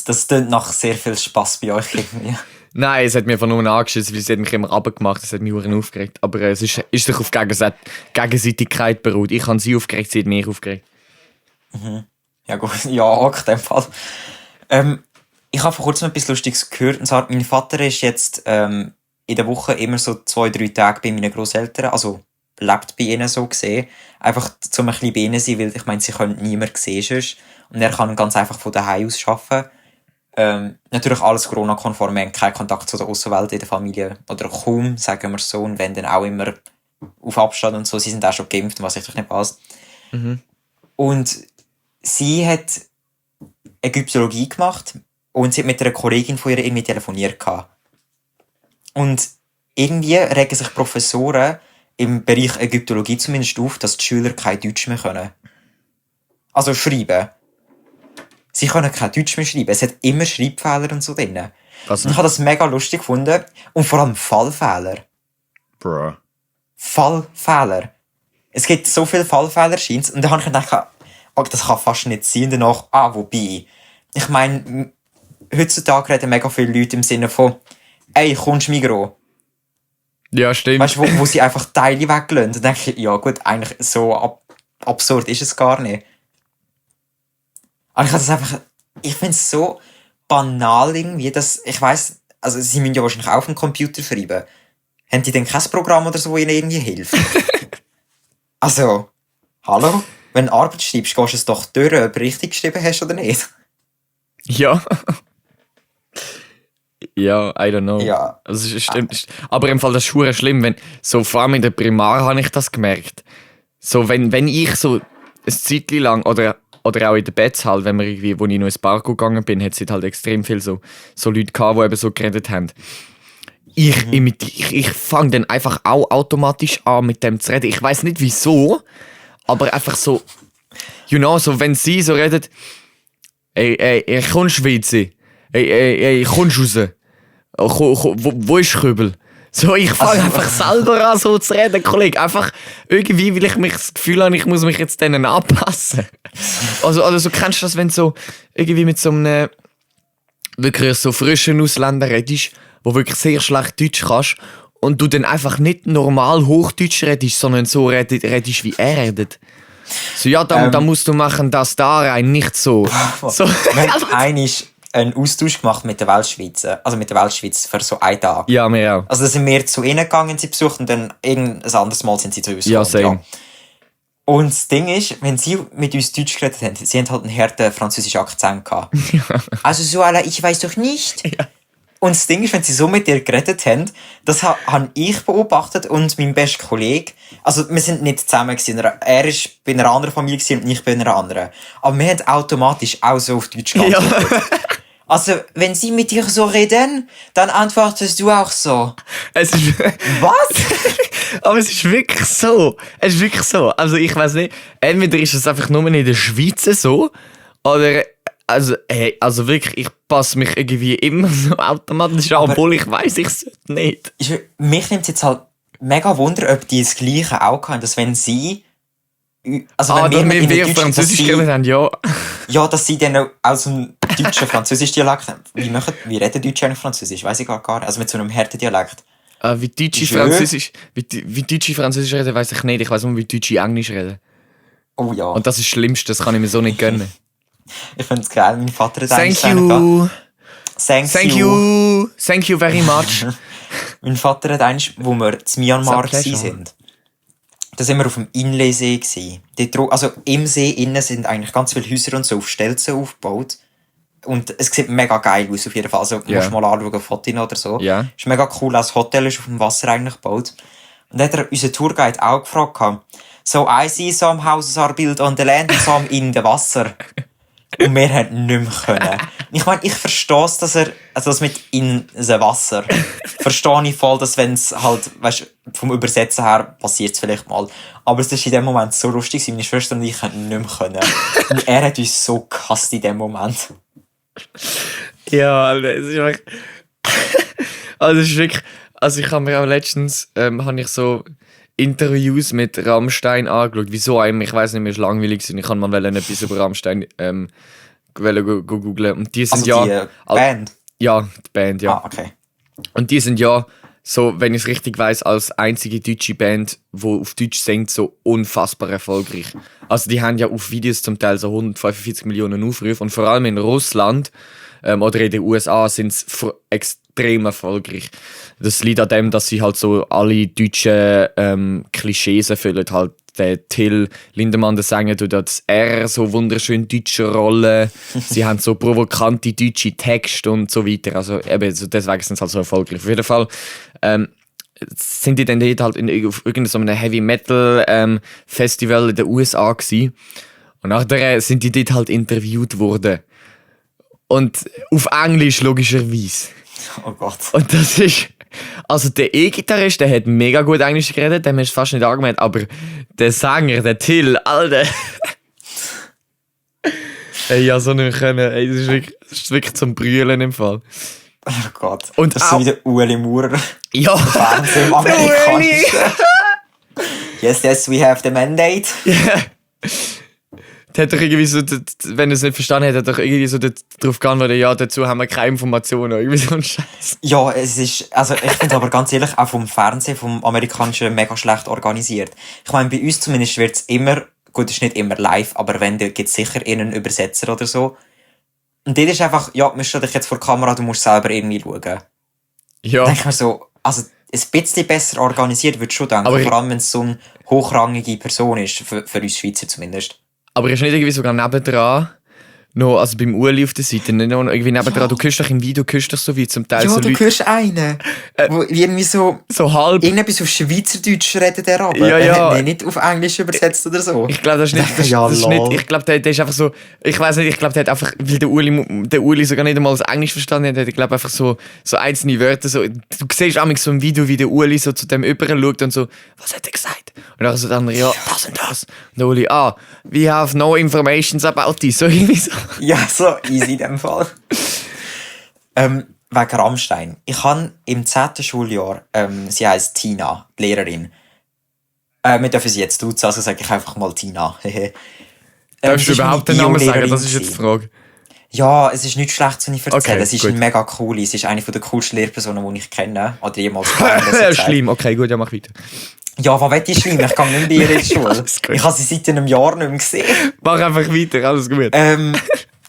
das klingt nach sehr viel Spass bei euch irgendwie. Nein, es hat mir von nur angeschissen, weil sie hat mich immer runtergemacht, es hat mich verdammt aufgeregt. Aber es ist sich auf Gegenseitigkeit beruht. Ich habe sie aufgeregt, sie hat mich aufgeregt. Mhm. Ja gut, ja, in dem Fall. Ich habe vor kurzem etwas Lustiges gehört. Und zwar, mein Vater ist jetzt in der Woche immer so 2-3 Tage bei meinen Grosseltern, also lebt bei ihnen so gesehen. Einfach um ein bisschen bei ihnen sein, weil ich meine, sie können niemand sehen sonst. Und er kann ganz einfach von daheim aus arbeiten. Natürlich alles Corona-konform, wir haben keinen Kontakt zu der Außenwelt in der Familie. Oder kaum, sagen wir es so. Und wenn dann auch immer auf Abstand und so. Sie sind auch schon geimpft, was ich doch nicht passt. Mhm. Und sie hat Ägyptologie gemacht und sie hat mit einer Kollegin von ihr irgendwie telefoniert gehabt. Und irgendwie regen sich Professoren im Bereich Ägyptologie zumindest auf, dass die Schüler kein Deutsch mehr können. Also schreiben. Sie können kein Deutsch mehr schreiben. Es hat immer Schreibfehler und so drin. Und ich habe das mega lustig gefunden. Und vor allem Fallfehler. Bruh. Fallfehler. Es gibt so viele Fallfehler, scheint's. Und da habe ich gedacht, oh, das kann fast nicht sein. Danach, wobei. Ich meine, heutzutage reden mega viele Leute im Sinne von, ey, kommst du Migros? Ja, stimmt. Weißt du, wo sie einfach Teile weglassen. Dann denke ich, ja gut, eigentlich so absurd ist es gar nicht. Aber ich finde es so banal irgendwie, dass, ich weiss, also sie müssen ja wahrscheinlich auch auf dem Computer schreiben. Haben die denn kein Programm oder so, das ihnen irgendwie hilft? Also, hallo? Wenn du Arbeit schreibst, gehst du es doch durch, ob du richtig geschrieben hast oder nicht. Ja. Ja, I don't know. Ja. Also, es stimmt. Aber im Fall, das ist verdammt schlimm, wenn, so vor allem in der Primar habe ich das gemerkt. So, wenn ich so ein Zeitchen lang, oder auch in der Betz halt, wenn wir irgendwie, wo ich noch ins Park gegangen bin, hat es halt extrem viel so Leute gehabt, die eben so geredet haben. Ich fange dann einfach auch automatisch an, mit dem zu reden. Ich weiss nicht wieso, aber einfach so, so wenn sie so redet, ey, kommst du WC? Ey, kommst du raus? Wo ist Kübel? So, ich fange einfach selber an, so zu reden, Kollege. Einfach irgendwie, weil ich das Gefühl habe, ich muss mich jetzt denen anpassen. Also so kennst du das, wenn du so irgendwie mit so einem wirklich so frischen Ausländer redest, wo wirklich sehr schlecht Deutsch kannst und du dann einfach nicht normal Hochdeutsch redest, sondern so redest wie er redet. So, ja, da musst du machen, das da rein, nicht so. Wenn einen Austausch gemacht mit der Weltschweiz. Also mit der Weltschweiz für so einen Tag. Ja, wir auch. Also da sind wir zu ihnen gegangen, sie besucht, und dann irgendein anderes Mal sind sie zu uns Ja, gekommen. same. Und das Ding ist, wenn sie mit uns Deutsch geredet haben, sie haben halt einen harten französischen Akzent gehabt. Also so à la, ich weiß doch nicht. Ja. Und das Ding ist, wenn sie so mit dir geredet haben, das habe ich beobachtet und mein bester Kollege. Also wir sind nicht zusammen gewesen. Er war bei einer anderen Familie gewesen und ich bei einer anderen. Aber wir haben automatisch auch so auf Deutsch geantwortet. Ja. Also, wenn sie mit dir so reden, dann antwortest du auch so. Es ist... Was? Aber es ist wirklich so. Es ist wirklich so. Also ich weiß nicht, entweder ist es einfach nur in der Schweiz so, oder... Also, hey, also wirklich, ich passe mich irgendwie immer so automatisch an, obwohl ich weiss, ich sollte nicht. Mich nimmt es jetzt halt mega Wunder, ob die das Gleiche auch haben, dass wenn sie... Also wenn wir in wir Deutsch, dass Französisch sie- geredet haben, ja. Ja, dass sie dann auch aus dem deutschen französischen Dialekt haben. Wie reden Deutsche eigentlich Französisch? Weiss ich gar nicht. Also mit so einem harten Dialekt. Wie Deutsche Je? Französisch, wie Deutsche Französisch reden, weiss ich nicht. Ich weiss nur, wie Deutsche Englisch reden. Oh ja. Und das ist das Schlimmste, das kann ich mir so nicht gönnen. Ich finde es geil, mein Vater hat Thank eigentlich you. Thank Thank you. Thank you very much. Mein Vater hat eigentlich, wo wir zu Myanmar It's a pleasure. sind, da sind wir auf dem Inleysee gsi. Also im See innen sind eigentlich ganz viele Häuser und so auf Stelzen aufgebaut. Und es sieht mega geil aus auf jeden Fall. Also Ja. musst du mal anschauen, Fotos oder so. Ja. Ist mega cool, auch das Hotel ist auf dem Wasser eigentlich gebaut. Und dann hat er unseren Tourguide auch gefragt, so I see some houses are built on the land and some in the Wasser. Und wir haben nicht mehr können. Ich meine, ich verstehe es, dass also das mit in the Wasser, verstehe ich voll, dass wenn es halt, weißt, vom Übersetzen her passiert es vielleicht mal. Aber es ist in dem Moment so lustig, meine Schwester und ich haben nicht mehr können. Und er hat uns so gehasst in dem Moment. Ja, Alter, es ist wirklich... Also es ist wirklich... Also ich habe mir auch letztens habe ich so Interviews mit Rammstein angeschaut. Wieso einem, ich weiss nicht, mir ist langweilig gewesen. Ich kann mal etwas über Rammstein googlen. Und die sind Also ja... die Band. Ja, die Band, ja. Ah, okay. Und die sind ja so, wenn ich es richtig weiss, als einzige deutsche Band, die auf Deutsch singt, so unfassbar erfolgreich. Also die haben ja auf Videos zum Teil so 145 Millionen Aufrufe und vor allem in Russland oder in den USA sind sie extrem erfolgreich. Das liegt an dem, dass sie halt so alle deutschen Klischees erfüllen. Halt der Till Lindemann, der Sänger, tut das R so wunderschön deutsche Rolle. Sie haben so provokante deutsche Texte und so weiter. Also eben, so deswegen sind sie halt so erfolgreich. Auf jeden Fall sind die dann dort halt auf irgendeinem Heavy Metal Festival in den USA gewesen. Und nachher sind die dort halt interviewt worden. Und auf Englisch logischerweise. Oh Gott. Und das ist... Also der E-Gitarrist, der hat mega gut Englisch geredet, dem hast du fast nicht angemeldet, aber der Sänger, der Till, Alter. Ey, ja, so nicht können. Ey, das ist wirklich zum Brüllen im Fall. Oh Gott. Und das ist so wie der Ueli Maurer. Ja, Fernsehen im der Ueli. Amerikanischen. Yes, we have the mandate. Der hat doch irgendwie so, wenn er es nicht verstanden hat, hat er doch irgendwie so darauf geantwortet, ja, dazu haben wir keine Informationen. Irgendwie so ein Scheiß. Ja, es ist, also ich finde aber ganz ehrlich, auch vom Fernsehen, vom Amerikanischen, mega schlecht organisiert. Ich meine, bei uns zumindest wird es immer, gut, es ist nicht immer live, aber wenn, dann gibt es sicher einen Übersetzer oder so. Und dort ist einfach, ja, wir stehen dich jetzt vor der Kamera, du musst selber irgendwie schauen. Ja. Da denke ich mir so, also ein bisschen besser organisiert würde ich schon denken, Aber vor allem wenn es so eine hochrangige Person ist, für uns Schweizer zumindest. Aber ist nicht irgendwie sogar nebendran, noch, also beim Ueli auf der Seite, nicht noch irgendwie nebendran, Ja. du hörst doch im Video, du hörst doch so wie zum Teil Ja, so du Leute, hörst einen, wo irgendwie so so halb. irgendetwas auf Schweizerdeutsch redet der aber. Ja, Er ja. hat nicht auf Englisch übersetzt oder so. Ich glaube, das ist nicht, das, Ja, das ist lol. nicht, ich glaube, der ist einfach so, ich weiß nicht, ich glaube, der hat einfach, weil der Uli sogar nicht einmal das Englisch verstanden hat, ich glaube einfach so einzelne Wörter, so, du siehst manchmal so ein Video, wie der Uli so zu dem Überen schaut und so, was hat er gesagt? Und dann so der andere, ja, das und das. Und der Uli, we have no informations about this, so irgendwie so. Ja, so easy in dem Fall. Wegen Rammstein. Ich habe im 10. Schuljahr, sie heisst Tina, die Lehrerin. Wir dürfen sie jetzt duzen, also sage ich einfach mal Tina. Darfst du sie ist meine überhaupt den Namen sagen? Bio-Lehrerin Das ist jetzt die gewesen. Frage. Ja, es ist nichts Schlechtes, was ich erzähle. Okay, es ist gut. eine mega coole. Sie ist eine der coolsten Lehrpersonen, die ich kenne. Oder jemals kennengelernt. Ja, schlimm, okay, gut, ja, mach weiter. Ja, was will ich schlimm? Ich kann nicht mehr in die Schule. Alles gut. Ich habe sie seit einem Jahr nicht mehr gesehen. Mach einfach weiter, alles gut.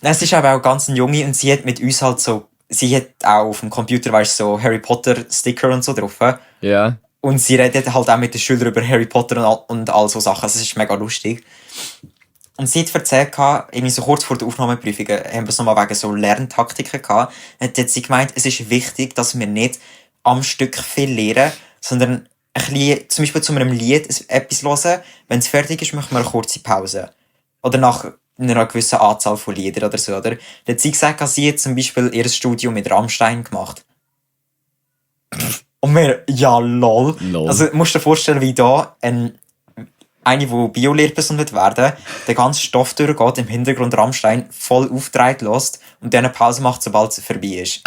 Es ist aber auch ganz eine Junge und sie hat mit uns halt so, sie hat auch auf dem Computer, weißt du, so Harry Potter Sticker und so drauf. Ja. Und sie redet halt auch mit den Schülern über Harry Potter und all so Sachen. Also es ist mega lustig. Und sie hat erzählt, irgendwie so kurz vor der Aufnahmeprüfung, haben wir es nochmal wegen so Lerntaktiken gehabt. Dann hat sie gemeint, es ist wichtig, dass wir nicht am Stück viel lernen, sondern ein bisschen, zum Beispiel zu einem Lied etwas hören. Wenn es fertig ist, machen wir eine kurze Pause. Oder nach einer gewissen Anzahl von Liedern oder so. Oder? Dann hat sie gesagt, sie hat zum Beispiel ihr Studium mit Rammstein gemacht. Und wir, ja, lol. Also, du musst dir vorstellen, wie da eine, die Bio-Lehrperson wird werden, den ganzen Stoff durchgeht, im Hintergrund Rammstein voll aufgetragen lässt und dann eine Pause macht, sobald es vorbei ist.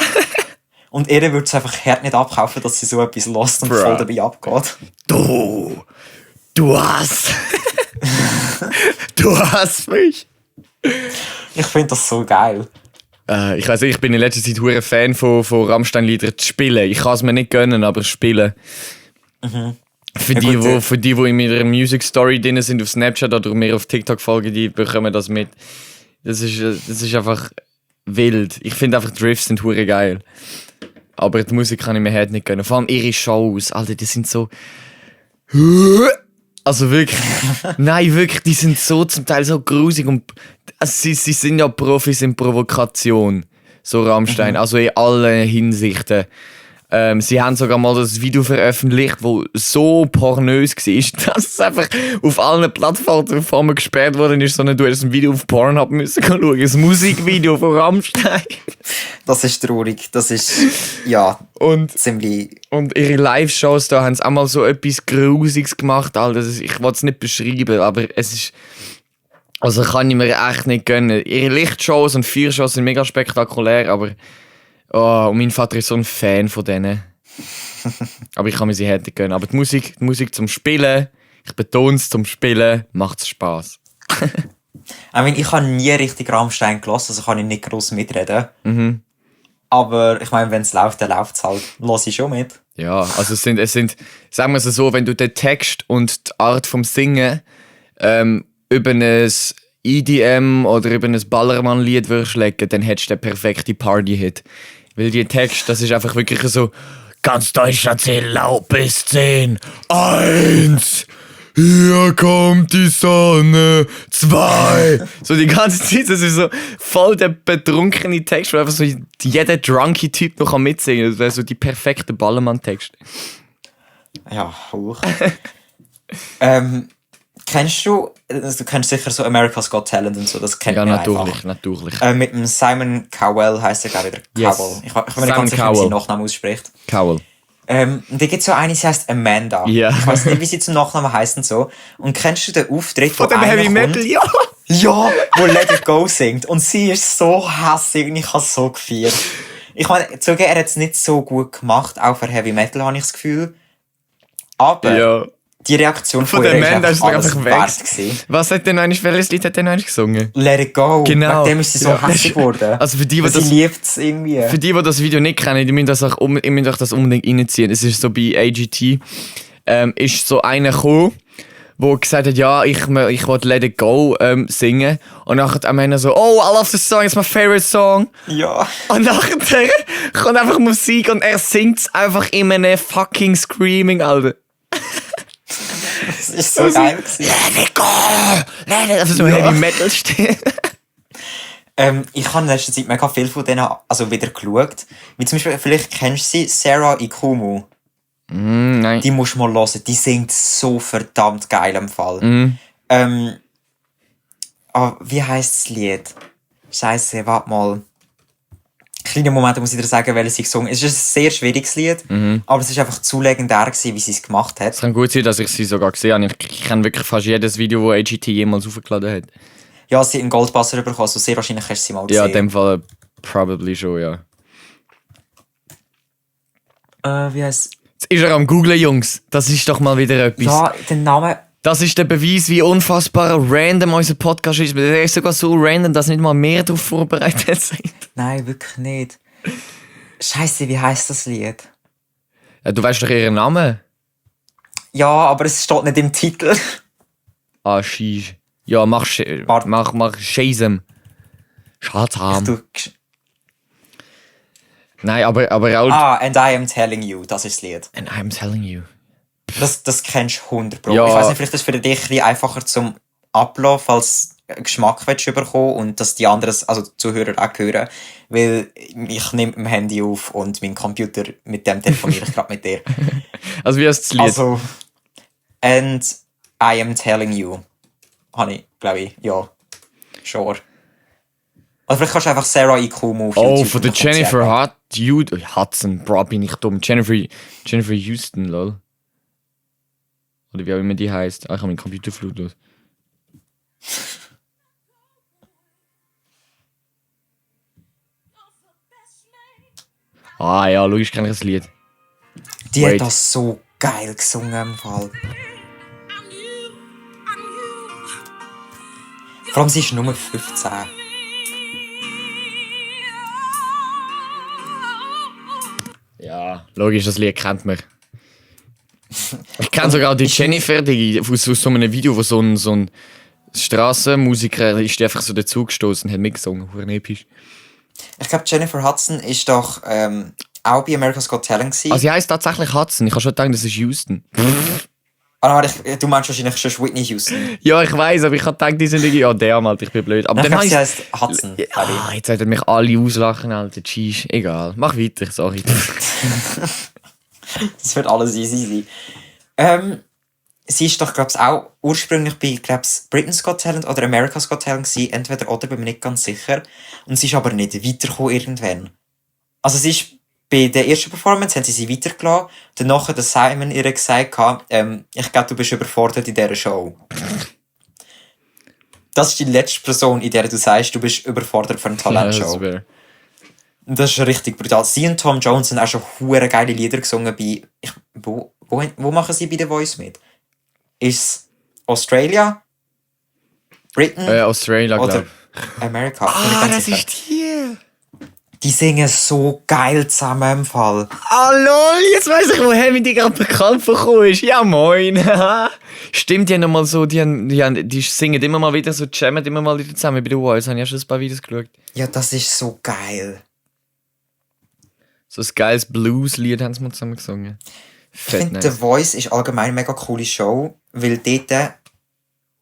Und ihr würde es einfach hart nicht abkaufen, dass sie so etwas lässt und voll dabei abgeht. Du hast mich. Ich finde das so geil. Ich weiss nicht, ich bin in letzter Zeit hure Fan von Rammstein-Liedern zu spielen. Ich kann es mir nicht gönnen, aber spielen. Für die in meiner Music Story drin sind auf Snapchat oder mir auf TikTok folgen, die bekommen das mit. Das ist einfach wild. Ich finde einfach Drifts sind hure geil. Aber die Musik kann ich mir halt nicht gönnen. Vor allem ihre Shows, Alter, die sind so... Also wirklich, nein, wirklich, die sind so zum Teil so grusig und also sie sind ja Profis in Provokation, so Rammstein, also in allen Hinsichten. Sie haben sogar mal das Video veröffentlicht, das so pornös war, dass es einfach auf allen Plattformen gesperrt worden ist, sondern du hättest ein Video auf Pornhub müssen schauen, ein Musikvideo von Rammstein. Das ist traurig, das ist, ja, ziemlich... Und ihre Live-Shows, da haben sie auch mal so etwas Grusiges gemacht, Alter. Ich will es nicht beschreiben, aber es ist... Also kann ich mir echt nicht gönnen. Ihre Lichtshows und Feuershows sind mega spektakulär, aber... Oh, und mein Vater ist so ein Fan von denen. Aber ich kann mir sie hätte gönnen. Aber die Musik zum Spielen, ich betone es, zum Spielen, macht es Spass. Ich habe nie richtig Rammstein gelassen, also kann ich nicht gross mitreden. Aber ich meine, wenn es läuft, dann läuft es halt. Lass ich schon mit. Ja, also es sind, sagen wir es so, wenn du den Text und die Art vom Singen über ein EDM oder über ein Ballermann-Lied würdest legen, dann hättest du den perfekten Party-Hit. Weil die Text, das ist einfach wirklich so, ganz Deutschland zählt laut bis 10. 1, hier kommt die Sonne. 2. So die ganze Zeit, das ist so voll der betrunkene Text, wo einfach so jeder drunky Typ noch mitsingen kann. Das wäre so die perfekte Ballermann-Text. Ja, hoch. Kennst du kennst sicher so America's Got Talent und so, das kennt man einfach. Natürlich. Mit dem Simon Cowell heisst er, glaube ich, Yes. Cowell. Ich bin mir nicht ganz sicher, wie sie seinen Nachnamen ausspricht. Cowell. Und da gibt es so eine, sie heisst Amanda. Ja. Ich weiß nicht, wie sie zum Nachnamen heisst und so. Und kennst du den Auftritt Von dem Heavy Metal, ja! Ja, wo Let It Go singt. Und sie ist so hässlich und ich habe so gefeiert. Ich meine, zugegeben, er hat es nicht so gut gemacht, auch für Heavy Metal habe ich das Gefühl. Aber... Ja. Die Reaktion von ihr der Amanda ist einfach weg. wert gewesen. Welches Lied hat denn eigentlich gesungen? Let It Go. Genau. Wegen dem ist sie so hässlich geworden. Also für die, sie liebt es irgendwie. Für die das Video nicht kennen, die müssen euch das unbedingt reinziehen. Es ist so bei AGT, ist so einer gekommen, der gesagt hat, ja, ich will Let It Go singen. Und nachher am Ende so, oh, I love this song, it's my favorite song. Ja. Und nachher kommt einfach Musik und er singt es einfach in einem fucking Screaming, Alter. Das ist so geil gewesen. Let it go! Let it... Also so Heavy Metal stehen. Ich habe in letzter Zeit mega viel von denen wieder geschaut. Wie zum Beispiel, vielleicht kennst du sie, Sarah Ikumu. Nein. Die musst du mal hören. Die singt so verdammt geil im Fall. Wie heisst das Lied? Scheiße, warte mal. Kleinen Moment muss ich dir sagen, welches sie gesungen hat. Es ist ein sehr schwieriges Lied, aber es war einfach zu legendär gewesen, wie sie es gemacht hat. Es kann gut sein, dass ich sie sogar gesehen habe. Ich kenne wirklich fast jedes Video, das AGT jemals hochgeladen hat. Ja, sie hat einen Goldbuzzer bekommen, also sehr wahrscheinlich hast du sie mal gesehen. Ja, in dem Fall probably schon, ja. Wie heisst... Jetzt ist er am Googlen, Jungs. Das ist doch mal wieder etwas. Ja, den Namen... Das ist der Beweis, wie unfassbar random unser Podcast ist. Der ist sogar so random, dass nicht mal mehr darauf vorbereitet sind. Nein, wirklich nicht. Scheiße, wie heisst das Lied? Ja, du weißt doch ihren Namen? Ja, aber es steht nicht im Titel. Ah, Shish. Ja, mach Shazam. Schadzam. Du, Nein, aber auch... And I am telling you, das ist das Lied. And I'm telling you. Das kennst du 100%. Ja. Ich weiss nicht, vielleicht ist es für dich ein bisschen einfacher zum Ablauf, falls du Geschmack bekommen und dass die anderen, also die Zuhörer auch hören. Weil ich nehme mein Handy auf und mein Computer, mit dem telefoniere ich gerade mit dir. Also wie heißt das Lied? Also, and I am telling you. Habe ich, glaube ich, ja. Sure. Also vielleicht kannst du einfach Sarah Ikumo auf YouTube Von der und dann kommt sie Jennifer einfach. Hudson. Bro, bin ich dumm. Jennifer Houston, lol. Oder wie auch immer die heisst. Ich habe meinen Computer flutlos. Ja, logisch kenne ich das Lied. Die Wait. hat das so geil gesungen im Fall. Vor allem, sie ist nur 15. Ja, logisch, das Lied kennt man. Ich kenne sogar die Jennifer, die aus so einem Video, wo so ein Strassenmusiker ist, die einfach so dazugestoßen und hat mitgesungen. Huren episch. Ich glaube, Jennifer Hudson ist doch auch bei America's Got Talent gewesen. Also sie heisst tatsächlich Hudson. Ich habe schon gedacht, das ist Houston. Du meinst wahrscheinlich schon Whitney Houston. Ja, ich weiß, aber ich habe gedacht, die sind irgendwie... Ja, der Alter, ich bin blöd. Aber Ich dann glaube, sie heisst... heisst Hudson. Jetzt werden mich alle auslachen, Alter. Tschüss. Egal. Mach weiter, sorry. Das wird alles easy sein. Sie ist doch, glaube ich, auch ursprünglich bei, glaube ich, Britain's Got Talent oder America's Got Talent gewesen. Entweder oder, bin mir nicht ganz sicher. Und sie ist aber nicht weitergekommen irgendwann. Also sie ist bei der ersten Performance, haben sie weitergelassen. Danach hat Simon ihr gesagt, ich glaube, du bist überfordert in dieser Show. Das ist die letzte Person, in der du sagst, du bist überfordert für eine Talentshow. Das ist richtig brutal. Sie und Tom Jones haben auch schon hure geile Lieder gesungen bei... Wo machen sie bei The Voice mit? Ist Australia? Britain? Australia, oder glaube Amerika? Bin ich ganz sicher. hier. Die singen so geil zusammen im Fall. Hallo, jetzt weiss ich, woher mir die gerade bekannt vorgekommen ist. Ja, moin. Stimmt, die haben nochmal so, die singen immer mal wieder so, jammen immer mal wieder zusammen bei The Voice. Habe ich ja schon ein paar Videos geschaut. Ja, das ist so geil. So ein geiles Blues-Lied haben sie mal zusammen gesungen. Ich Fett finde, nice. The Voice ist allgemein eine mega coole Show, weil dort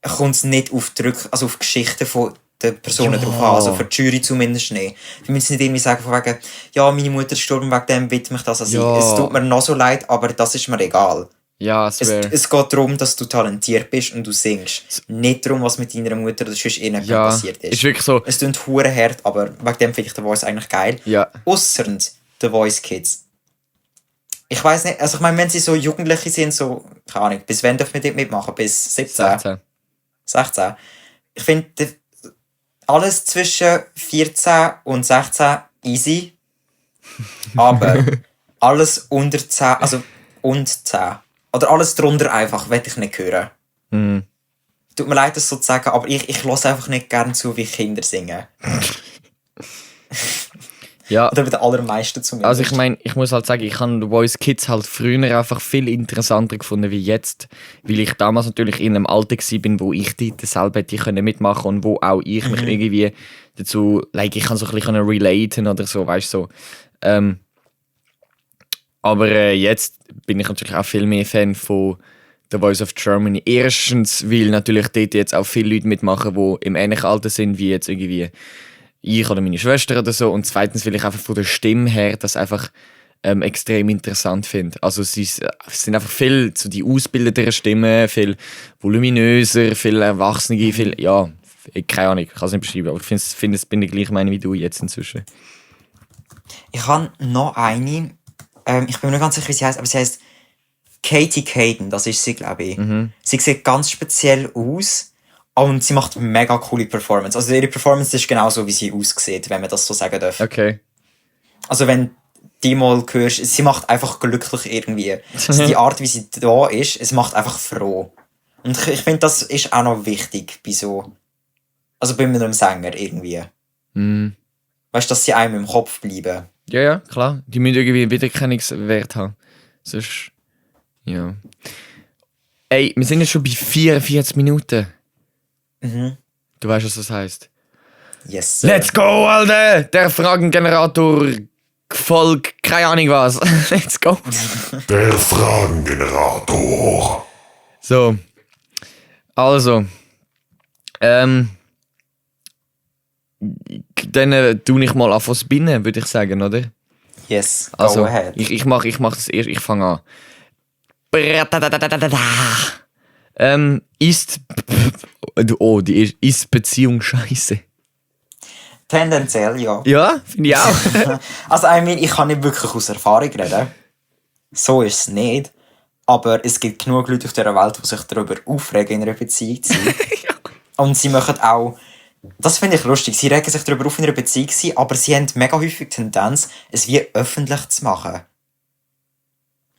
kommt es nicht auf auf Geschichten von den Personen drauf an, also für die Jury zumindest nicht. Wir müssen nicht irgendwie sagen, von wegen, ja, meine Mutter ist gestorben, wegen dem widme ich das an sie. Ja. Es tut mir noch so leid, aber das ist mir egal. Ja, es wäre... Es geht darum, dass du talentiert bist und du singst. Nicht darum, was mit deiner Mutter oder sonst irgendjemandem Ja, passiert ist. ist wirklich so... Es klingt hure hart, aber wegen dem finde ich The Voice eigentlich geil. Ja. Ausser The Voice Kids. Ich weiss nicht, also ich meine, wenn sie so Jugendliche sind, so, keine Ahnung, bis wann dürfen wir dort mitmachen? Bis 17? 16. 16? Ich finde, alles zwischen 14 und 16 easy. Aber alles unter 10, also und 10. Oder alles drunter einfach, will ich nicht hören. Mhm. Tut mir leid, das so zu sagen, aber ich höre einfach nicht gerne zu, wie Kinder singen. Ja. Oder bei den allermeisten zumindest. Also ich meine, ich muss halt sagen, ich habe The Voice Kids halt früher einfach viel interessanter gefunden wie jetzt, weil ich damals natürlich in einem Alter war, wo ich dort selber hätte mitmachen können und wo auch ich mich irgendwie dazu, ich kann so ein bisschen relaten oder so, weißt du, so. Aber jetzt bin ich natürlich auch viel mehr Fan von The Voice of Germany. Erstens, weil natürlich dort jetzt auch viele Leute mitmachen, die im ähnlichen Alter sind wie jetzt irgendwie ich oder meine Schwester oder so. Und zweitens, weil ich einfach von der Stimme her das einfach extrem interessant finde. Also es sind einfach viel so die ausgebildeteren Stimmen, viel voluminöser, viel erwachsene, viel, ja, keine Ahnung, ich kann es nicht beschreiben, aber ich finde, es bin ich gleich meine wie du jetzt inzwischen. Ich habe noch eine, ich bin mir nicht ganz sicher, wie sie heißt, aber sie heißt Katie Caden, das ist sie, glaube ich. Sie sieht ganz speziell aus und sie macht mega coole Performance. Also ihre Performance ist genauso, wie sie aussieht, wenn man das so sagen darf. Okay. Also wenn die mal hörst, sie macht einfach glücklich irgendwie. Also die Art, wie sie da ist, es macht einfach froh. Und ich finde, das ist auch noch wichtig bei so, also bei einem Sänger irgendwie. Weißt du, dass sie einem im Kopf bleiben. Ja, klar. Die müssen irgendwie einen Wiedererkennungswert haben. Sonst, ja. Ey, wir sind jetzt schon bei 44 Minuten. Du weißt, was das heisst. Yes, sir. Let's go, Alter! Der Fragengenerator Folge, keine Ahnung was. Let's go. Der Fragengenerator. So. Also. Dann tue ich mal anfangen zu spinnen, würde ich sagen, oder? Yes, go Also, ahead. ich mach das erst, ich fange an. Ist Beziehung scheiße? Tendenziell, ja. Ja, finde ich auch. Also, ich kann nicht wirklich aus Erfahrung reden. So ist es nicht. Aber es gibt genug Leute auf dieser Welt, die sich darüber aufregen, in einer Beziehung zu sein. Und sie machen auch, das finde ich lustig, sie regen sich darüber auf, in einer Beziehung zu sein, aber sie haben mega häufig die Tendenz, es wie öffentlich zu machen.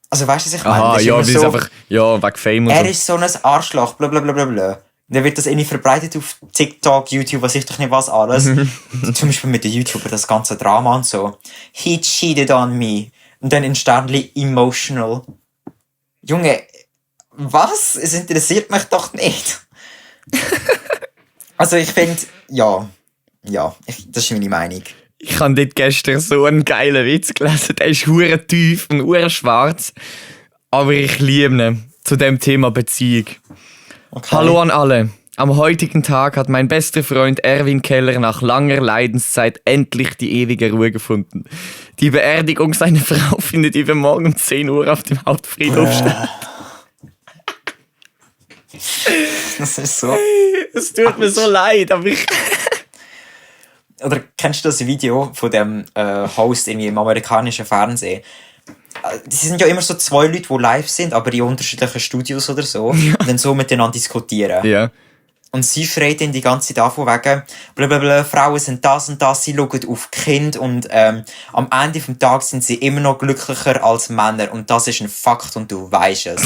Also weißt du, was ich meine? Aha, Das ist ja, immer weil es einfach, ja, wegen Fame und er so. ist so ein Arschloch, blablabla. Dann wird das irgendwie verbreitet auf TikTok, YouTube, was ich doch nicht was alles. Zum Beispiel mit den YouTuber das ganze Drama und so. He cheated on me. Und dann in Sternli emotional. Junge, was? Es interessiert mich doch nicht. Also ich finde, ja, das ist meine Meinung. Ich habe dort gestern so einen geilen Witz gelesen. Der ist hure tief und hure schwarz. Aber ich liebe ihn. Zu dem Thema Beziehung. Okay. Hallo an alle. Am heutigen Tag hat mein bester Freund Erwin Keller nach langer Leidenszeit endlich die ewige Ruhe gefunden. Die Beerdigung seiner Frau findet übermorgen um 10 Uhr auf dem Hauptfriedhof statt. Das ist so. Es tut mir so leid, aber ich... Oder kennst du das Video von dem Host irgendwie im amerikanischen Fernsehen? Sie sind ja immer so zwei Leute, die live sind, aber in unterschiedlichen Studios oder so. Ja. Und dann so miteinander diskutieren. Ja. Und sie schreit ihn die ganze Zeit davon wegen, blablabla, Frauen sind das und das, sie schauen auf Kind und am Ende des Tages sind sie immer noch glücklicher als Männer und das ist ein Fakt und du weisst es.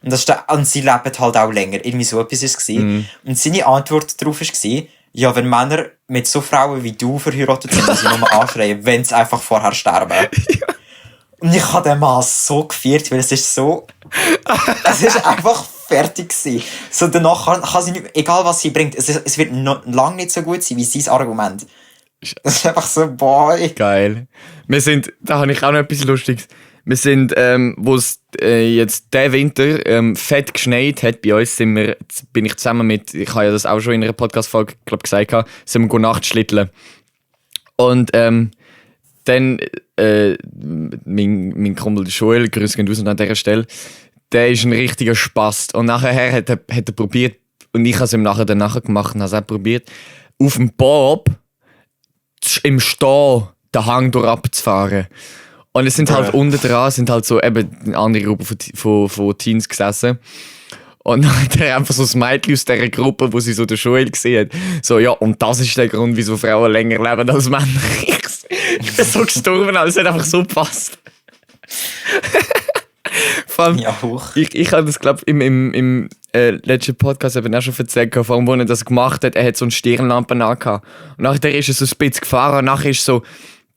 Und sie leben halt auch länger. Irgendwie so etwas war es. Und seine Antwort darauf war, ja, wenn Männer mit so Frauen wie du verheiratet sind, dass sie nur anschreien, wenn sie einfach vorher sterben. Ja. Und ich habe den Mann so gefeiert, weil es ist so... es ist einfach fertig gewesen. So danach kann sie nicht... Egal was sie bringt, es wird lange nicht so gut sein wie sein Argument. Das ist einfach so, boy. Geil. Wir sind... Da habe ich auch noch etwas Lustiges. Wir sind, wo es jetzt diesen Winter fett geschneit hat, bei uns bin ich zusammen mit... Ich habe ja das auch schon in einer Podcast-Folge, glaube ich, gesagt, sind wir Nachtschlitteln. Und dann mein Kumpel Joel, grüß gehen raus an dieser Stelle, der ist ein richtiger Spast. Und nachher hat er probiert, und ich habe es ihm nachher gemacht und habe es auch probiert, auf dem Bob im Stehen den Hang durch abzufahren. Und es sind halt unten dran, sind halt so eben eine andere Gruppe von Teens gesessen. Und dann hat er einfach so das Mädchen aus dieser Gruppe, wo sie so den Joel gesehen hat, so, ja, und das ist der Grund, wieso Frauen länger leben als Männer. Ich bin so gestorben, aber es hat einfach so gepasst. Vor allem, Ja, hoch. ich habe das, glaube ich, im letzten Podcast eben auch schon erzählt, vor allem, wo er das gemacht hat, er hat so eine Stirnlampe angehabt. Und nachher ist er so ein bisschen gefahren und nachher ist so,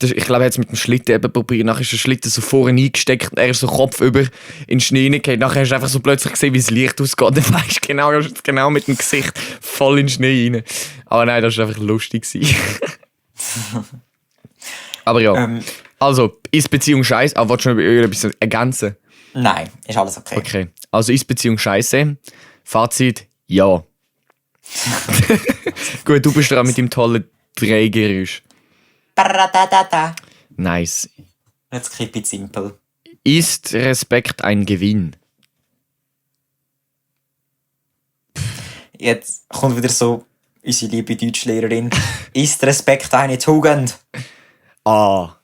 ich glaube, er hat es mit dem Schlitten eben probiert, nachher ist der Schlitten so vorne eingesteckt und er ist so kopfüber in den Schnee reingefallen. Nachher hast du einfach so plötzlich gesehen, wie das Licht ausgeht. Dann weißt du genau mit dem Gesicht voll in den Schnee rein. Aber nein, das war einfach lustig. Aber ja, also, ist Beziehung scheiße, aber willst du noch etwas ergänzen? Nein, ist alles okay. Okay, also ist Beziehung scheiße? Fazit, ja. Gut, du bist dran mit dem tollen Drehgeräusch. Nice. Jetzt keep it simple. Ist Respekt ein Gewinn? Jetzt kommt wieder so unsere liebe Deutschlehrerin. Ist Respekt eine Tugend? Ah.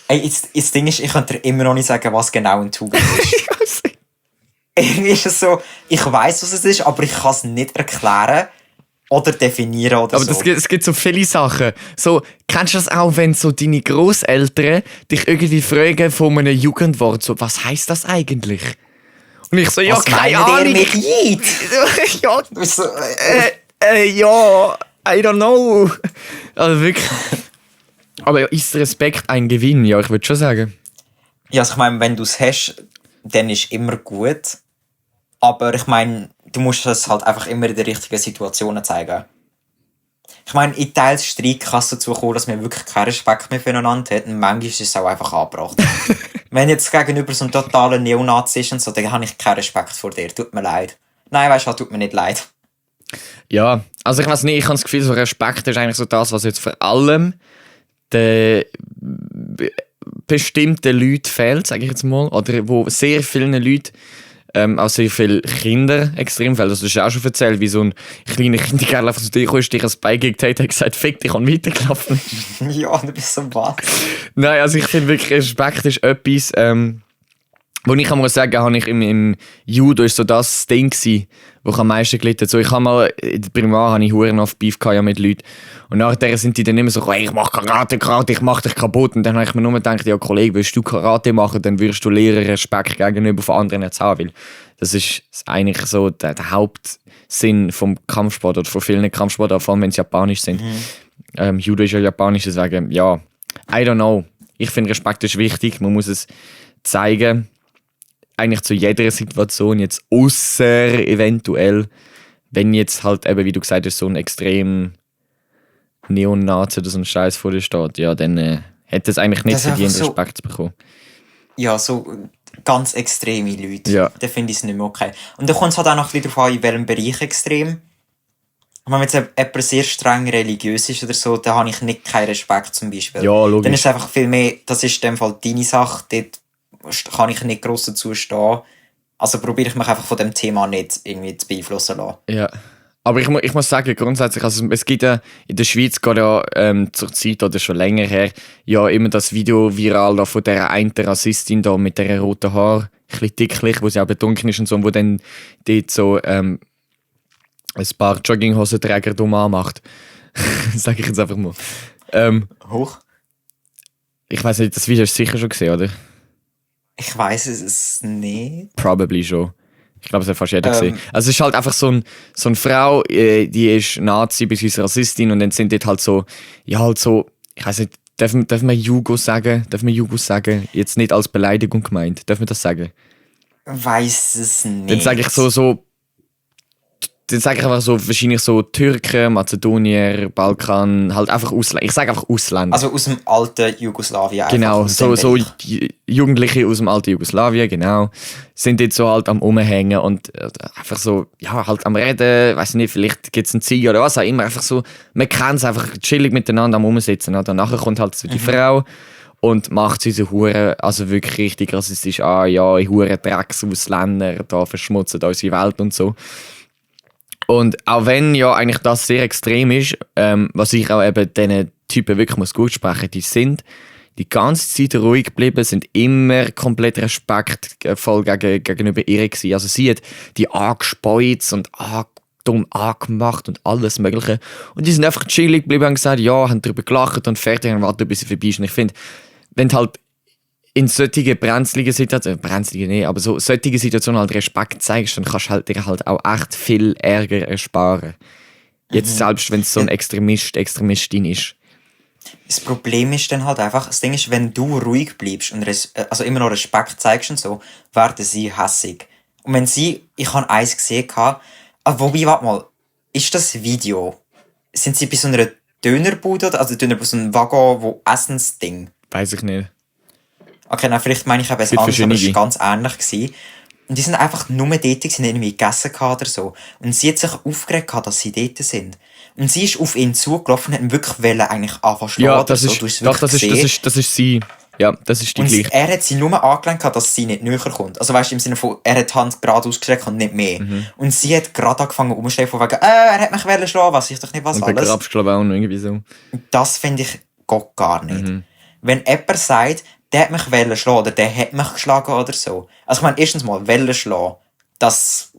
Ey, das Ding ist, ich könnte dir immer noch nicht sagen, was genau eine Tugend ist. Irgendwie ist es so, ich weiss, was es ist, aber ich kann es nicht erklären oder definieren oder Aber so. es gibt so viele Sachen. So, kennst du das auch, wenn so deine Grosseltern dich irgendwie fragen von einem Jugendwort, so, was heisst das eigentlich? Und ich so, ja, was keine meint ihr Ahnung. mit Jid? Ja, Du bist so, ja, I don't know. Also wirklich. Aber ja, ist Respekt ein Gewinn? Ja, ich würde schon sagen. ja, also ich meine, wenn du es hast, dann ist immer gut. Aber ich meine, du musst es halt einfach immer in den richtigen Situationen zeigen. Ich meine, in teils Streit kann es dazu kommen, dass man wirklich keinen Respekt mehr füreinander hat und manchmal ist es auch einfach angebracht. Wenn jetzt gegenüber so einem totalen Neonazi ist und so, dann habe ich keinen Respekt vor dir. Tut mir leid. Nein, weißt du, tut mir nicht leid. Ja, also ich weiß nicht, ich habe das Gefühl, so Respekt ist eigentlich so das, was jetzt vor allem den bestimmten Leuten fehlt, sage ich jetzt mal, oder wo sehr vielen Leuten, auch sehr viele Kinder extrem fehlt. Also du hast ja auch schon erzählt, wie so ein kleiner Kinderkerl einfach zu dir kam, dich ans Bein gegeben hat gesagt, fick dich, und weitergelaufen ist. Ja, du bist so was. Nein, also ich finde wirklich, Respekt ist etwas, wo ich kann mal sagen, habe ich im Judo ist so das Ding gsi, wo ich am meisten gelitten. So, ich habe mal in der Primar habe ich Huren auf Beef gehabt, ja, mit Leuten. Und nachher sind die dann immer so, hey, ich mach Karate, ich mach dich kaputt. Und dann habe ich mir nur gedacht, ja Kollege, willst du Karate machen, dann wirst du Lehrer Respekt gegenüber von anderen jetzt haben. Weil das ist eigentlich so der Hauptsinn vom Kampfsport oder von vielen Kampfsportarten, vor allem wenn sie japanisch sind. Judo ist ja japanisch, deswegen, ja, I don't know. Ich finde, Respekt ist wichtig, man muss es zeigen. Eigentlich zu jeder Situation, jetzt außer eventuell, wenn jetzt halt eben, wie du gesagt hast, so ein extrem Neonazi oder so ein Scheiß vor dir steht, ja, dann hätte es eigentlich nicht verdient, so, Respekt zu bekommen. Ja, so ganz extreme Leute, ja. Dann finde ich es nicht mehr okay. Und dann kommt es halt auch noch ein bisschen darauf an, in welchem Bereich extrem. Wenn jetzt jemand sehr streng religiös ist oder so, dann habe ich nicht keinen Respekt zum Beispiel. Ja, logisch. Dann ist es einfach viel mehr, das ist in dem Fall deine Sache, dort kann ich nicht gross dazu stehen. Also probiere ich mich einfach von dem Thema nicht irgendwie zu beeinflussen lassen. Ja. Aber ich muss sagen, grundsätzlich, also es gibt ja in der Schweiz gerade ja zur Zeit oder schon länger her ja immer das Video viral da von dieser einen Rassistin da mit dieser roten Haar, ein bisschen dicklich, wo sie auch betrunken ist und so, und wo dann dort so ein paar Jogginghosenträger dumm anmacht. Sag ich jetzt einfach mal. Hoch? Ich weiss nicht, das Video hast du sicher schon gesehen, oder? Ich weiss es nicht. Probably schon. Ich glaube, das hat fast jeder gesehen. Also es ist halt einfach so eine Frau, die ist Nazi bzw. Rassistin, und dann sind dort halt so, ja halt so, ich weiss nicht, darf man Jugo sagen? Darf man Jugo sagen? Jetzt nicht als Beleidigung gemeint. Darf man das sagen? Weiss es nicht. Dann sage ich dann sage ich einfach so, wahrscheinlich so Türken, Mazedonier, Balkan, halt einfach Ausländer. Ich sage einfach Ausländer. Also aus dem alten Jugoslawien. Genau, so Jugendliche aus dem alten Jugoslawien, genau. Sind jetzt so halt am Rumhängen und einfach so, ja, halt am Reden, weiss nicht, vielleicht gibt es einen Ziege oder was auch immer. Einfach so, man kann es einfach chillig miteinander am Rumsitzen. Oder? Nachher kommt halt so die Frau und macht sie so Huren, also wirklich richtig rassistisch an, ja, Huren Drecksausländer, da verschmutzen unsere Welt und so. Und auch wenn ja eigentlich das sehr extrem ist, was ich auch eben diesen Typen wirklich muss gut sprechen, die sind die ganze Zeit ruhig geblieben, sind immer komplett respektvoll gegenüber ihr gewesen. Also sie hat die angespeuzt und dumm angemacht und alles Mögliche. Und die sind einfach chillig geblieben und gesagt, ja, haben darüber gelacht und fertig und warten, bis sie vorbei ist. Und ich finde, wenn halt in solchen brenzligen Situationen, aber so solche Situationen halt Respekt zeigst, dann kannst du dir halt auch echt viel Ärger ersparen. Jetzt selbst, wenn es so ein Extremistin ist. Das Problem ist dann halt einfach, das Ding ist, wenn du ruhig bleibst und also immer noch Respekt zeigst und so, werden sie hässig. Und wenn ich habe eins gesehen, wobei, warte mal, ist das Video, sind sie bei so einer Dönerbude, also Dönerbude, so einem Waggon, wo Essensding? Weiß ich nicht. Okay, nein, vielleicht meine ich eben es anders, aber es war ganz ähnlich gewesen. Und die sind einfach nur dort, sind irgendwie gegessen oder so. Und sie hat sich aufgeregt, dass sie dort sind. Und sie ist auf ihn zugelaufen und hat ihn wirklich eigentlich anfangen zu schlagen. Ja, das ist sie. Ja, das ist die und gleiche. Er hat sie nur angelenkt, dass sie nicht näher kommt. Also weißt du, im Sinne von, er hat die Hand gerade ausgestreckt und nicht mehr. Und sie hat gerade angefangen umzustellen, von wegen, er hat mich schlagen, was ich doch nicht was und alles. Und begrabst, glaube ich, auch noch irgendwie so. Das finde ich geht gar nicht. Wenn jemand sagt, der hat mich schlagen oder der hat mich geschlagen oder so. Also ich meine, erstens mal, schlagen, das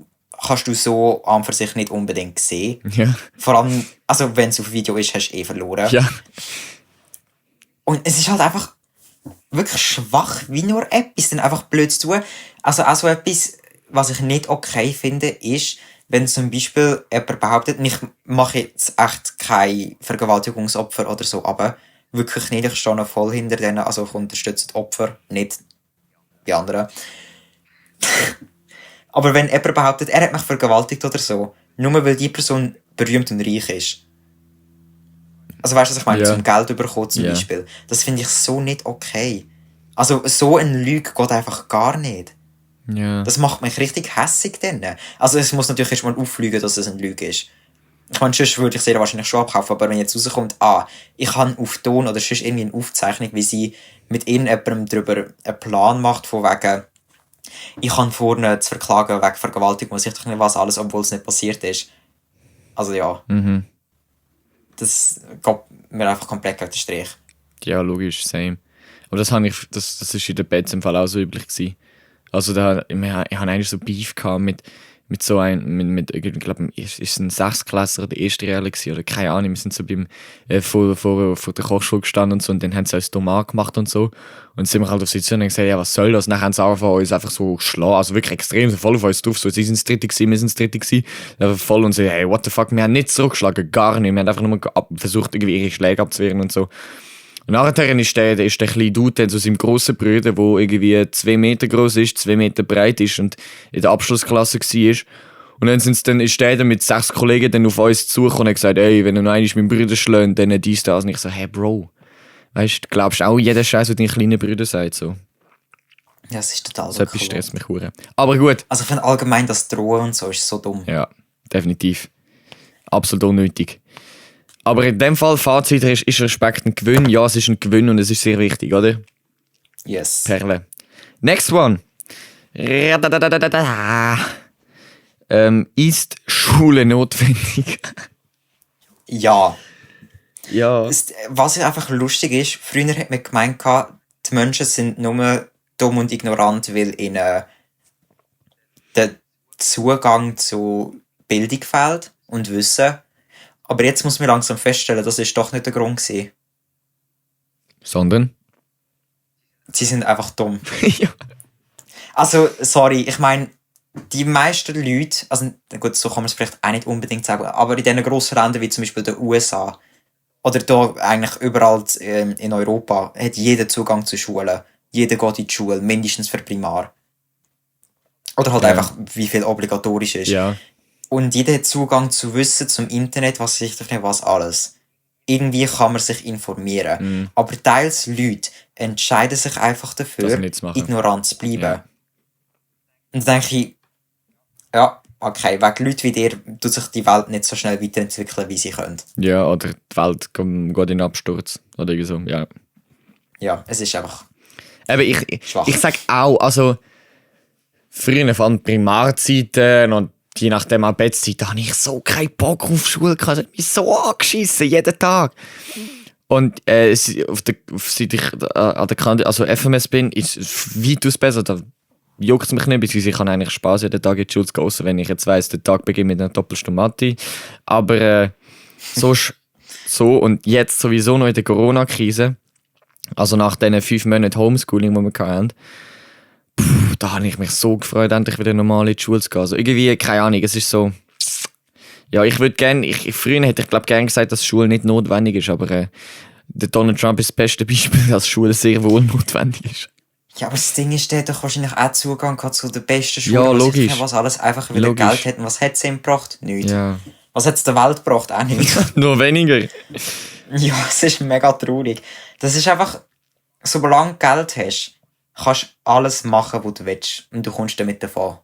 kannst du so an für sich nicht unbedingt sehen. Ja. Vor allem, also wenn es auf Video ist, hast du verloren. Ja. Und es ist halt einfach wirklich schwach, wie nur etwas, dann einfach blöd zu tun. Also auch so etwas, was ich nicht okay finde, ist, wenn zum Beispiel jemand behauptet, ich mache jetzt echt kein Vergewaltigungsopfer oder so, aber wirklich nicht, ich stehe noch voll hinter denen, also ich unterstütze die Opfer, nicht die anderen. Aber wenn jemand behauptet, er hat mich vergewaltigt oder so, nur weil die Person berühmt und reich ist, Also weißt du, was ich meine? Ja. Zum Geld bekommen zum Ja. Beispiel. Das finde ich so nicht okay. Also so eine Lüge geht einfach gar nicht. Ja. Das macht mich richtig hässig dann. Also es muss natürlich erstmal auffliegen, dass es eine Lüge ist. Ich meine, sonst würde ich sehr wahrscheinlich schon abkaufen, aber wenn jetzt rauskommt, ich habe auf Ton oder sonst irgendwie eine Aufzeichnung, wie sie mit irgendjemandem darüber einen Plan macht, von wegen, ich habe vorne zu verklagen wegen Vergewaltigung, was ich doch nicht was alles, obwohl es nicht passiert ist. Also ja. Das geht mir einfach komplett gegen den Strich. Ja, logisch, same. Aber das ist in der Bets im Fall auch so üblich gewesen. Also ich habe eigentlich so Beef gehabt mit so einem, ich glaube, ist es ein Sechstklässler oder Erste gewesen, oder keine Ahnung, wir sind so vor der Kochschule gestanden und so, und dann haben sie uns dumm angemacht und so. Und dann sind wir halt auf sie zu und haben gesagt, ja, was soll das? Und dann haben sie angefangen, uns einfach so schlagen, also wirklich extrem, so voll auf uns drauf, so, sie sind das Dritte gewesen, wir sind das Dritte gewesen. Einfach voll und so, hey, what the fuck, wir haben nicht zurückgeschlagen, gar nicht, wir haben einfach nur versucht, irgendwie ihre Schläge abzuwehren und so. Und nachher ist der kleine Dude dann zu seinem grossen Bruder, der irgendwie 2 Meter groß ist, 2 Meter breit ist und in der Abschlussklasse war. Und dann ist der dann mit 6 Kollegen dann auf uns zugekommen und hat gesagt, ey, wenn du noch einmal meinen Bruder schlägt, dann dies, das. Und ich so, hey Bro, weißt du, glaubst auch jeder Scheiß, was dein kleiner Bruder sagt, so. Ja, es ist total So etwas stresst mich hure. Aber gut. Also ich finde allgemein das Drohen und so ist so dumm. Ja, definitiv. Absolut unnötig. Aber in dem Fall, Fazit ist Respekt ein Gewinn. Ja, es ist ein Gewinn und es ist sehr wichtig, oder? Yes. Perle. Next one. Ist Schule notwendig? Ja. Ja. Was einfach lustig ist, früher hat man gemeint, die Menschen sind nur dumm und ignorant, weil ihnen der Zugang zu Bildung fehlt und Wissen. Aber jetzt muss man langsam feststellen, das ist doch nicht der Grund gewesen. Sondern? Sie sind einfach dumm. Ja. Also, sorry, ich meine, die meisten Leute, also gut, so kann man es vielleicht auch nicht unbedingt sagen, aber in diesen grossen Ländern wie zum Beispiel den USA oder da eigentlich überall in Europa hat jeder Zugang zu Schulen. Jeder geht in die Schule, mindestens für Primar. Oder halt Ja. einfach, wie viel obligatorisch ist. Ja. Und jeder hat Zugang zu Wissen, zum Internet, was weiß ich doch nicht, was alles. Irgendwie kann man sich informieren. Aber teils Leute entscheiden sich einfach Das dafür, nicht zu machen. ignorant zu bleiben. Ja. Und dann denke ich, ja, okay, wegen Leuten wie dir tut sich die Welt nicht so schnell weiterentwickeln, wie sie können. Ja, oder die Welt geht in den Absturz. Oder irgendwie so, ja. Ja, es ist einfach Aber schwach. ich sag auch, also früher von Primarzeiten und je nachdem auch Bettzeit, da habe ich so keinen Bock auf Schule gehabt. Ich habe mich so angeschissen, jeden Tag. Und seit ich an der Kante, also FMS bin, ist es weitaus besser. Da juckt es mich nicht, beziehungsweise ich kann eigentlich Spaß jeden Tag in die Schule zu gehen, wenn ich jetzt weiss, der Tag beginnt mit einer Doppelstunde Mathe. Aber so und jetzt sowieso noch in der Corona-Krise, also nach diesen 5 Monaten Homeschooling, die wir hatten, da habe ich mich so gefreut, endlich wieder normal in die Schule zu gehen. Also irgendwie, keine Ahnung, es ist so... Ja, ich würde gerne... Früher hätte ich, glaube gerne gesagt, dass Schule nicht notwendig ist, aber der Donald Trump ist das beste Beispiel, dass Schule sehr wohl notwendig ist. Ja, aber das Ding ist, der hat doch wahrscheinlich auch Zugang gehabt zu den besten Schulen, Ja, was ich logisch. nicht, was alles einfach wieder Logisch. Geld hat. Und was hat es ihm gebracht? Nichts. Ja. Was hat es der Welt gebracht? Auch nicht. Nur weniger. Ja, es ist mega traurig. Das ist einfach, solange du Geld hast, kannst du alles machen, was du willst. Und du kommst damit davon.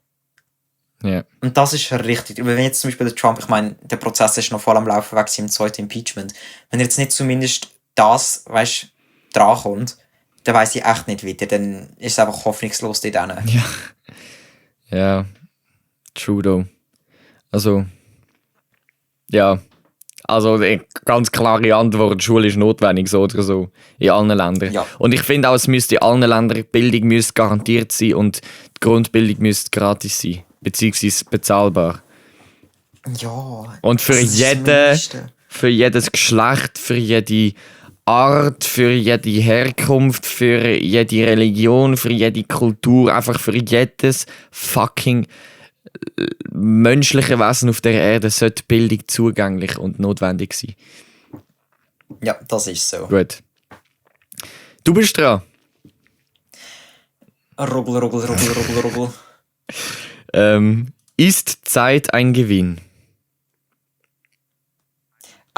Ja. Und das ist richtig. Wenn jetzt zum Beispiel der Trump, ich meine, der Prozess ist noch voll am Laufen wegen seinem zweiten Impeachment. Wenn er jetzt nicht zumindest das, weißt, drankommt, dann weiss ich echt nicht weiter. Dann ist es einfach hoffnungslos in denen. Ja. True, though. Also... Ja. Also eine ganz klare Antwort, Schule ist notwendig, so oder so, in allen Ländern. Ja. Und ich finde auch, es müsste in allen Ländern, die Bildung müsste garantiert sein und die Grundbildung müsste gratis sein, beziehungsweise bezahlbar. Ja. Und für das ist das jeden, Mindeste. für jedes Geschlecht, für jede Art, für jede Herkunft, für jede Religion, für jede Kultur, einfach für jedes fucking menschliche Wesen auf der Erde sollte Bildung zugänglich und notwendig sein. Ja, das ist so. Gut. Du bist dran. Rubbel, rubbel, rubbel, rubbel, rubbel. Ist Zeit ein Gewinn?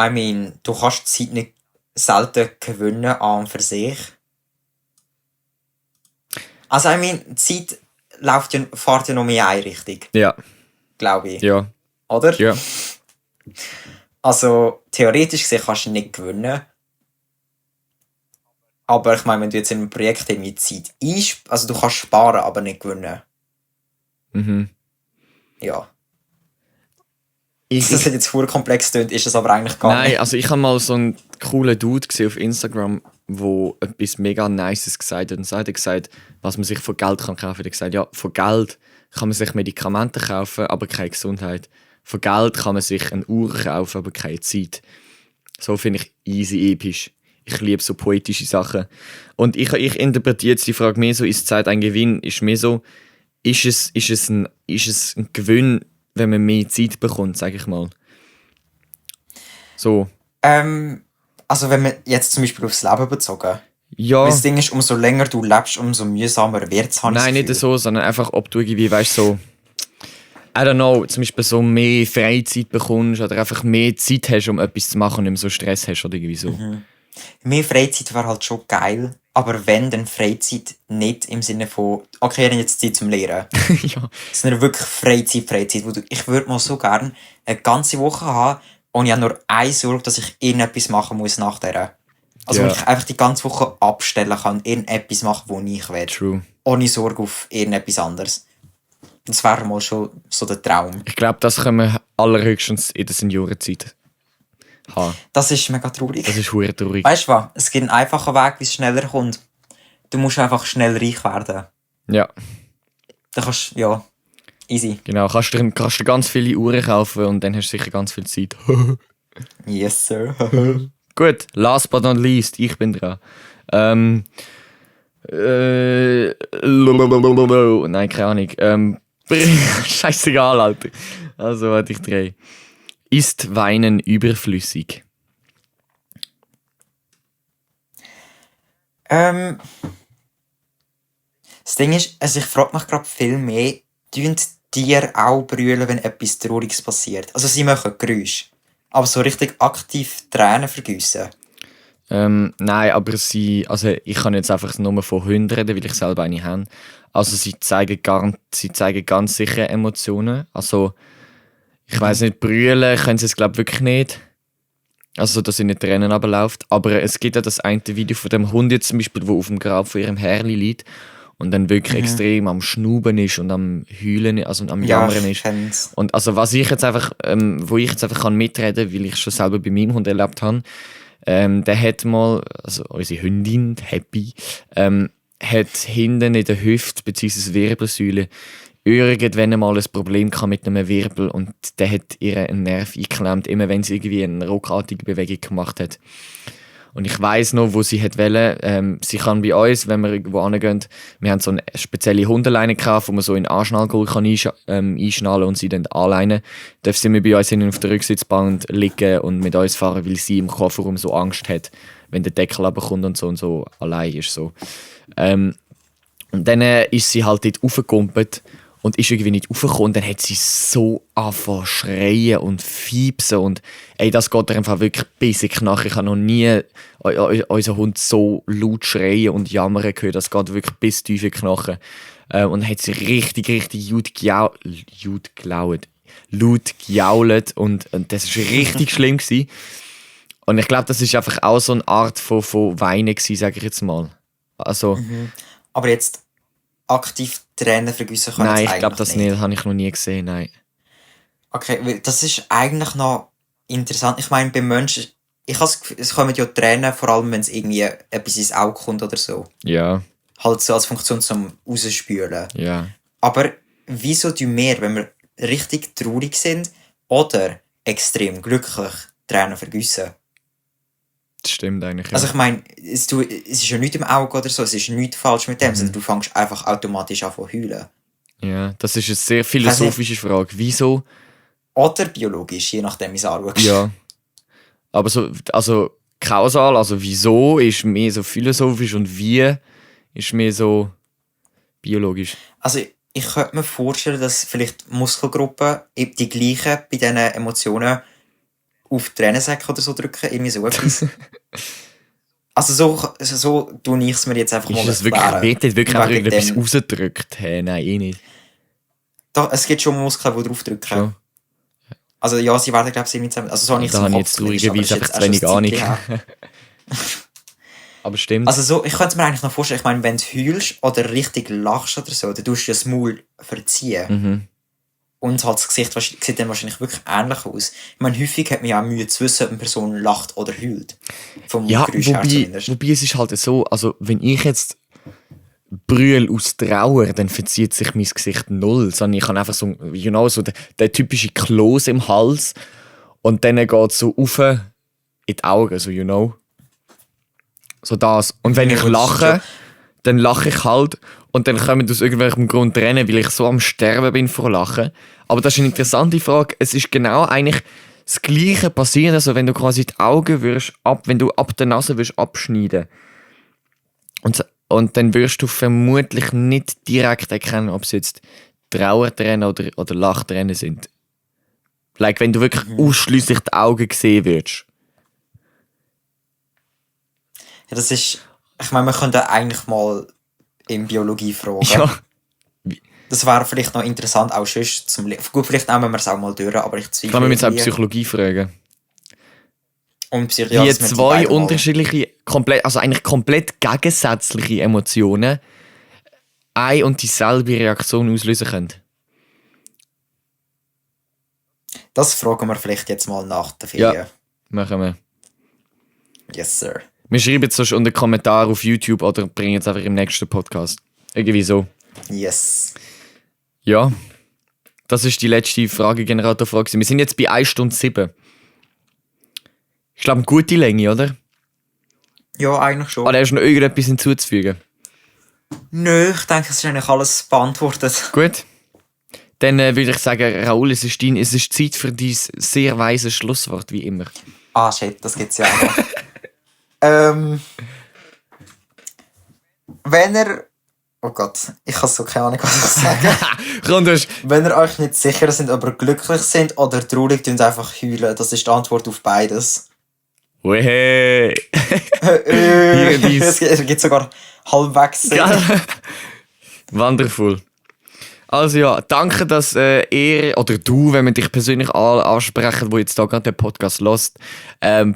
I mean, du kannst die Zeit nicht selten gewinnen an und für sich. Also, die Zeit fährt ja noch mehr eine Richtung, Ja, glaube ich. ja, Oder? ja. Also, theoretisch gesehen kannst du nicht gewinnen. Aber ich meine, wenn du jetzt in einem Projekt irgendwie Zeit also du kannst sparen, aber nicht gewinnen. Mhm. Ja. Ich, Das hat jetzt voll komplex tönt, ist es aber eigentlich gar Nein, nicht. also ich habe mal so einen coolen Dude gesehen auf Instagram, wo etwas mega Nices gesagt hat. Und so hat er gesagt, was man sich von Geld kann kaufen kann. Er hat gesagt, ja, von Geld kann man sich Medikamente kaufen, aber keine Gesundheit. Von Geld kann man sich eine Uhr kaufen, aber keine Zeit. So finde ich easy episch. Ich liebe so poetische Sachen. Und ich interpretiere jetzt die Frage mehr so, ist Zeit ein Gewinn? Ist mehr so, ist es ein Gewinn, wenn man mehr Zeit bekommt, sage ich mal. So. Also wenn man jetzt zum Beispiel aufs Leben bezogen. Ja. Weil das Ding ist, umso länger du lebst, umso mühsamer wird es. Nein, nicht so, sondern einfach, ob du irgendwie, weißt so, I don't know, zum Beispiel so mehr Freizeit bekommst oder einfach mehr Zeit hast, um etwas zu machen und nicht mehr so Stress hast oder irgendwie so. Mehr Freizeit wäre halt schon geil, aber wenn, dann Freizeit nicht im Sinne von, okay, dann jetzt Zeit zum Lehren. Ja. Sondern wirklich Freizeit, ich würde mal so gerne eine ganze Woche haben und ich habe nur eine Sorge, dass ich irgendetwas machen muss nach der. Also Ja. wenn ich einfach die ganze Woche abstellen kann, irgendetwas machen, wo ich will. True. Ohne Sorge auf irgendetwas anderes. Das wäre mal schon so der Traum. Ich glaube, das können wir allerhöchstens in der Seniorenzeit haben. Das ist mega traurig. Das ist verdammt traurig. Weißt du was? Es gibt einen einfachen Weg, wie es schneller kommt. Du musst einfach schnell reich werden. Ja, Dann kannst du, ja, easy. genau. Kannst du ganz viele Uhren kaufen und dann hast du sicher ganz viel Zeit. Yes, sir. Gut, last but not least, ich bin dran. Nein, keine Ahnung. Scheißegal, Alter. Also, warte, ich drehe. Ist Weinen überflüssig? Das Ding ist, also ich frage mich gerade viel mehr, tun Tiere auch brüllen, wenn etwas Trauriges passiert? Also sie machen Geräusche, aber so richtig aktiv Tränen vergießen. Nein, aber also ich kann jetzt einfach nur von Hunden reden, weil ich selber eine habe. Also sie zeigen ganz sicher Emotionen. Also ich weiß nicht, brüllen können sie es glaube wirklich nicht. Also dass sie nicht Tränen runterläuft. Aber es gibt ja das eine Video von dem Hund jetzt zum Beispiel, wo auf dem Grab von ihrem Herrli liegt und dann wirklich extrem am Schnuben ist und am Heulen, also am Jammern ich ist. kenn's. Und also was ich jetzt einfach, wo ich jetzt einfach kann mitreden, weil ich schon selber bei meinem Hund erlebt habe, der hat mal, also unsere Hündin, Happy, hat hinten in der Hüfte bzw. Wirbelsäule irgendwann mal ein Problem gehabt mit einem Wirbel und der hat ihr einen Nerv eingeklemmt, immer wenn sie irgendwie eine ruckartige Bewegung gemacht hat. Und ich weiss noch, wo sie hat wollen. Sie kann bei uns, wenn wir irgendwo hingehen, wir haben so eine spezielle Hundeleine gekauft, wo man so in den Anschnallgurt kann einschnallen und sie dann anleinen. Darf sie mir bei uns hinten auf der Rücksitzbank liegen und mit uns fahren, weil sie im Kofferraum so Angst hat, wenn der Deckel runterkommt und so allein ist. So. Und dann ist sie halt dort raufgekumpelt und ist irgendwie nicht raufgekommen. Dann hat sie so angefangen zu schreien und fiepsen und ey, das geht ihr einfach wirklich bis in die Knochen. Ich habe noch nie unseren Hund so laut schreien und jammern gehört. Das geht wirklich bis tief in die Knochen. Und dann hat sie richtig laut gejault und das war richtig schlimm gewesen. Und ich glaube, das ist einfach auch so eine Art von Weinen gewesen, sage ich jetzt mal. Also, Aber jetzt aktiv Tränen vergießen können nein, sie ich glaube eigentlich das nicht. Das habe ich noch nie gesehen, nein. Okay, weil das ist eigentlich noch interessant. Ich meine, bei Menschen, ich habe das Gefühl, es kommen ja Tränen, vor allem wenn es irgendwie etwas ins Auge kommt oder so. Ja, Halt so als Funktion zum Rausspülen. ja. Aber wieso tun wir, wenn wir richtig traurig sind oder extrem glücklich, Tränen vergießen? Das stimmt eigentlich. Ja. Also ich meine, es ist ja nichts im Auge oder so, es ist nichts falsch mit dem, sondern du fängst einfach automatisch an zu heulen. Ja, das ist eine sehr philosophische Frage. Wieso? Oder biologisch, je nachdem, wie es anschaust. Ja. Aber so, also kausal, also wieso ist mehr so philosophisch und wie ist mehr so biologisch. Also ich könnte mir vorstellen, dass vielleicht Muskelgruppen eben die gleichen bei diesen Emotionen auf Tränensäcke oder so drücken, irgendwie so etwas. Also so tue ich es mir jetzt einfach Ist mal das wirklich, erklären. wird dort wirklich einfach Wegen irgendetwas dem- rausgedrückt? Hey, nein, eh nicht. Doch, es gibt schon Muskeln, die draufdrücken. Schon. Also ja, sie werden, glaube ich, irgendwie zusammen. Also so habe ich es Da im habe ich Kopf jetzt zumindest, aber traurigerweise das einfach ist zu jetzt wenig erst ein Ahnung. Zeitchen her. Aber stimmt. Also so, ich könnte es mir eigentlich noch vorstellen, ich meine, wenn du heulst oder richtig lachst oder so, dann tust du das Maul verziehen. Mhm. Und halt das Gesicht sieht dann wahrscheinlich wirklich ähnlich aus. Ich meine, häufig hat man ja auch Mühe zu wissen, ob eine Person lacht oder heult. Vom Ja, Geräusch her wobei zumindest. es ist halt so, also wenn ich jetzt brülle aus Trauer, dann verzieht sich mein Gesicht null. Sondern ich habe einfach so, so der typische Kloß im Hals und dann geht es so rauf in die Augen, so So das. Und wenn Ja, ich das ist lache, schon- dann lache ich halt und dann kommen aus irgendwelchem Grund Tränen, weil ich so am Sterben bin vor Lachen. Aber das ist eine interessante Frage. Es ist genau eigentlich das Gleiche passieren, also wenn du quasi die Augen wenn du ab der Nase würdest abschneiden und dann wirst du vermutlich nicht direkt erkennen, ob es jetzt Trauertränen oder Lachtränen sind. Like, wenn du wirklich ausschliesslich die Augen sehen würdest. Ja, das ist, ich meine, wir könnten eigentlich mal in Biologie fragen. Ja. Das wäre vielleicht noch interessant, auch sonst gut, vielleicht nehmen wir es auch mal durch, aber ich Ich zweifle. kann mir jetzt auch irgendwie. Psychologie fragen. Und Psychiater, Wie dass wir die zwei beiden mal- unterschiedliche, komplett gegensätzliche Emotionen eine und dieselbe Reaktion auslösen können. Das fragen wir vielleicht jetzt mal nach der Ferien. Ja. Machen wir. Yes, sir. Wir schreiben es sonst unter Kommentar auf YouTube oder bringen es einfach im nächsten Podcast. Irgendwie so. Yes. Ja. Das ist die letzte Fragegenerator-Frage. Wir sind jetzt bei 1 Stunde 7. Ich glaube, eine gute Länge, oder? Ja, eigentlich schon. Oder hast du noch irgendetwas hinzuzufügen? Nö, ich denke, es ist eigentlich alles beantwortet. Gut. Dann würde ich sagen, Raoul, es ist Zeit für dein sehr weises Schlusswort, wie immer. Ah, shit, das gibt's ja auch noch. Wenn ihr... Oh Gott, ich habe so keine Ahnung, was ich sagen. Komm, du hast... Wenn ihr euch nicht sicher seid, ob ihr glücklich sind oder traurig, dann einfach heulen. Das ist die Antwort auf beides. Wehe! Hier dies. Es gibt sogar halbwegs Sinn. Ja. Wonderful. Also ja, danke, dass ihr oder du, wenn wir dich persönlich ansprechen, wo jetzt da gerade den Podcast hörst,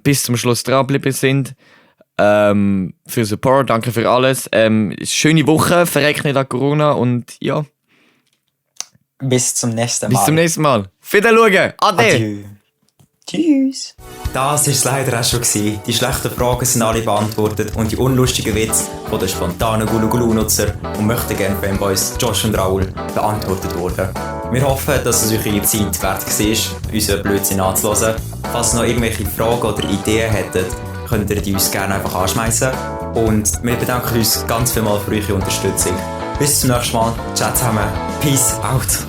bis zum Schluss dranbleiben sind. Für Support, danke für alles. Schöne Woche, verreckt nicht an Corona und ja, Bis zum nächsten Mal. bis zum nächsten Mal. Wiederschauen. Ade. Adieu. Tschüss. Das war es leider auch schon gewesen. Die schlechten Fragen sind alle beantwortet und die unlustigen Witze von den spontanen Gulu-Gulu-Nutzer und möchten gerne Fanboys Josh und Raoul beantwortet wurden. Wir hoffen, dass es euch ihre Zeit wert war, unseren Blödsinn anzuhören. Falls ihr noch irgendwelche Fragen oder Ideen hättet, könnt ihr die uns gerne einfach anschmeißen. Und wir bedanken uns ganz vielmals für eure Unterstützung. Bis zum nächsten Mal. Ciao zusammen. Peace out.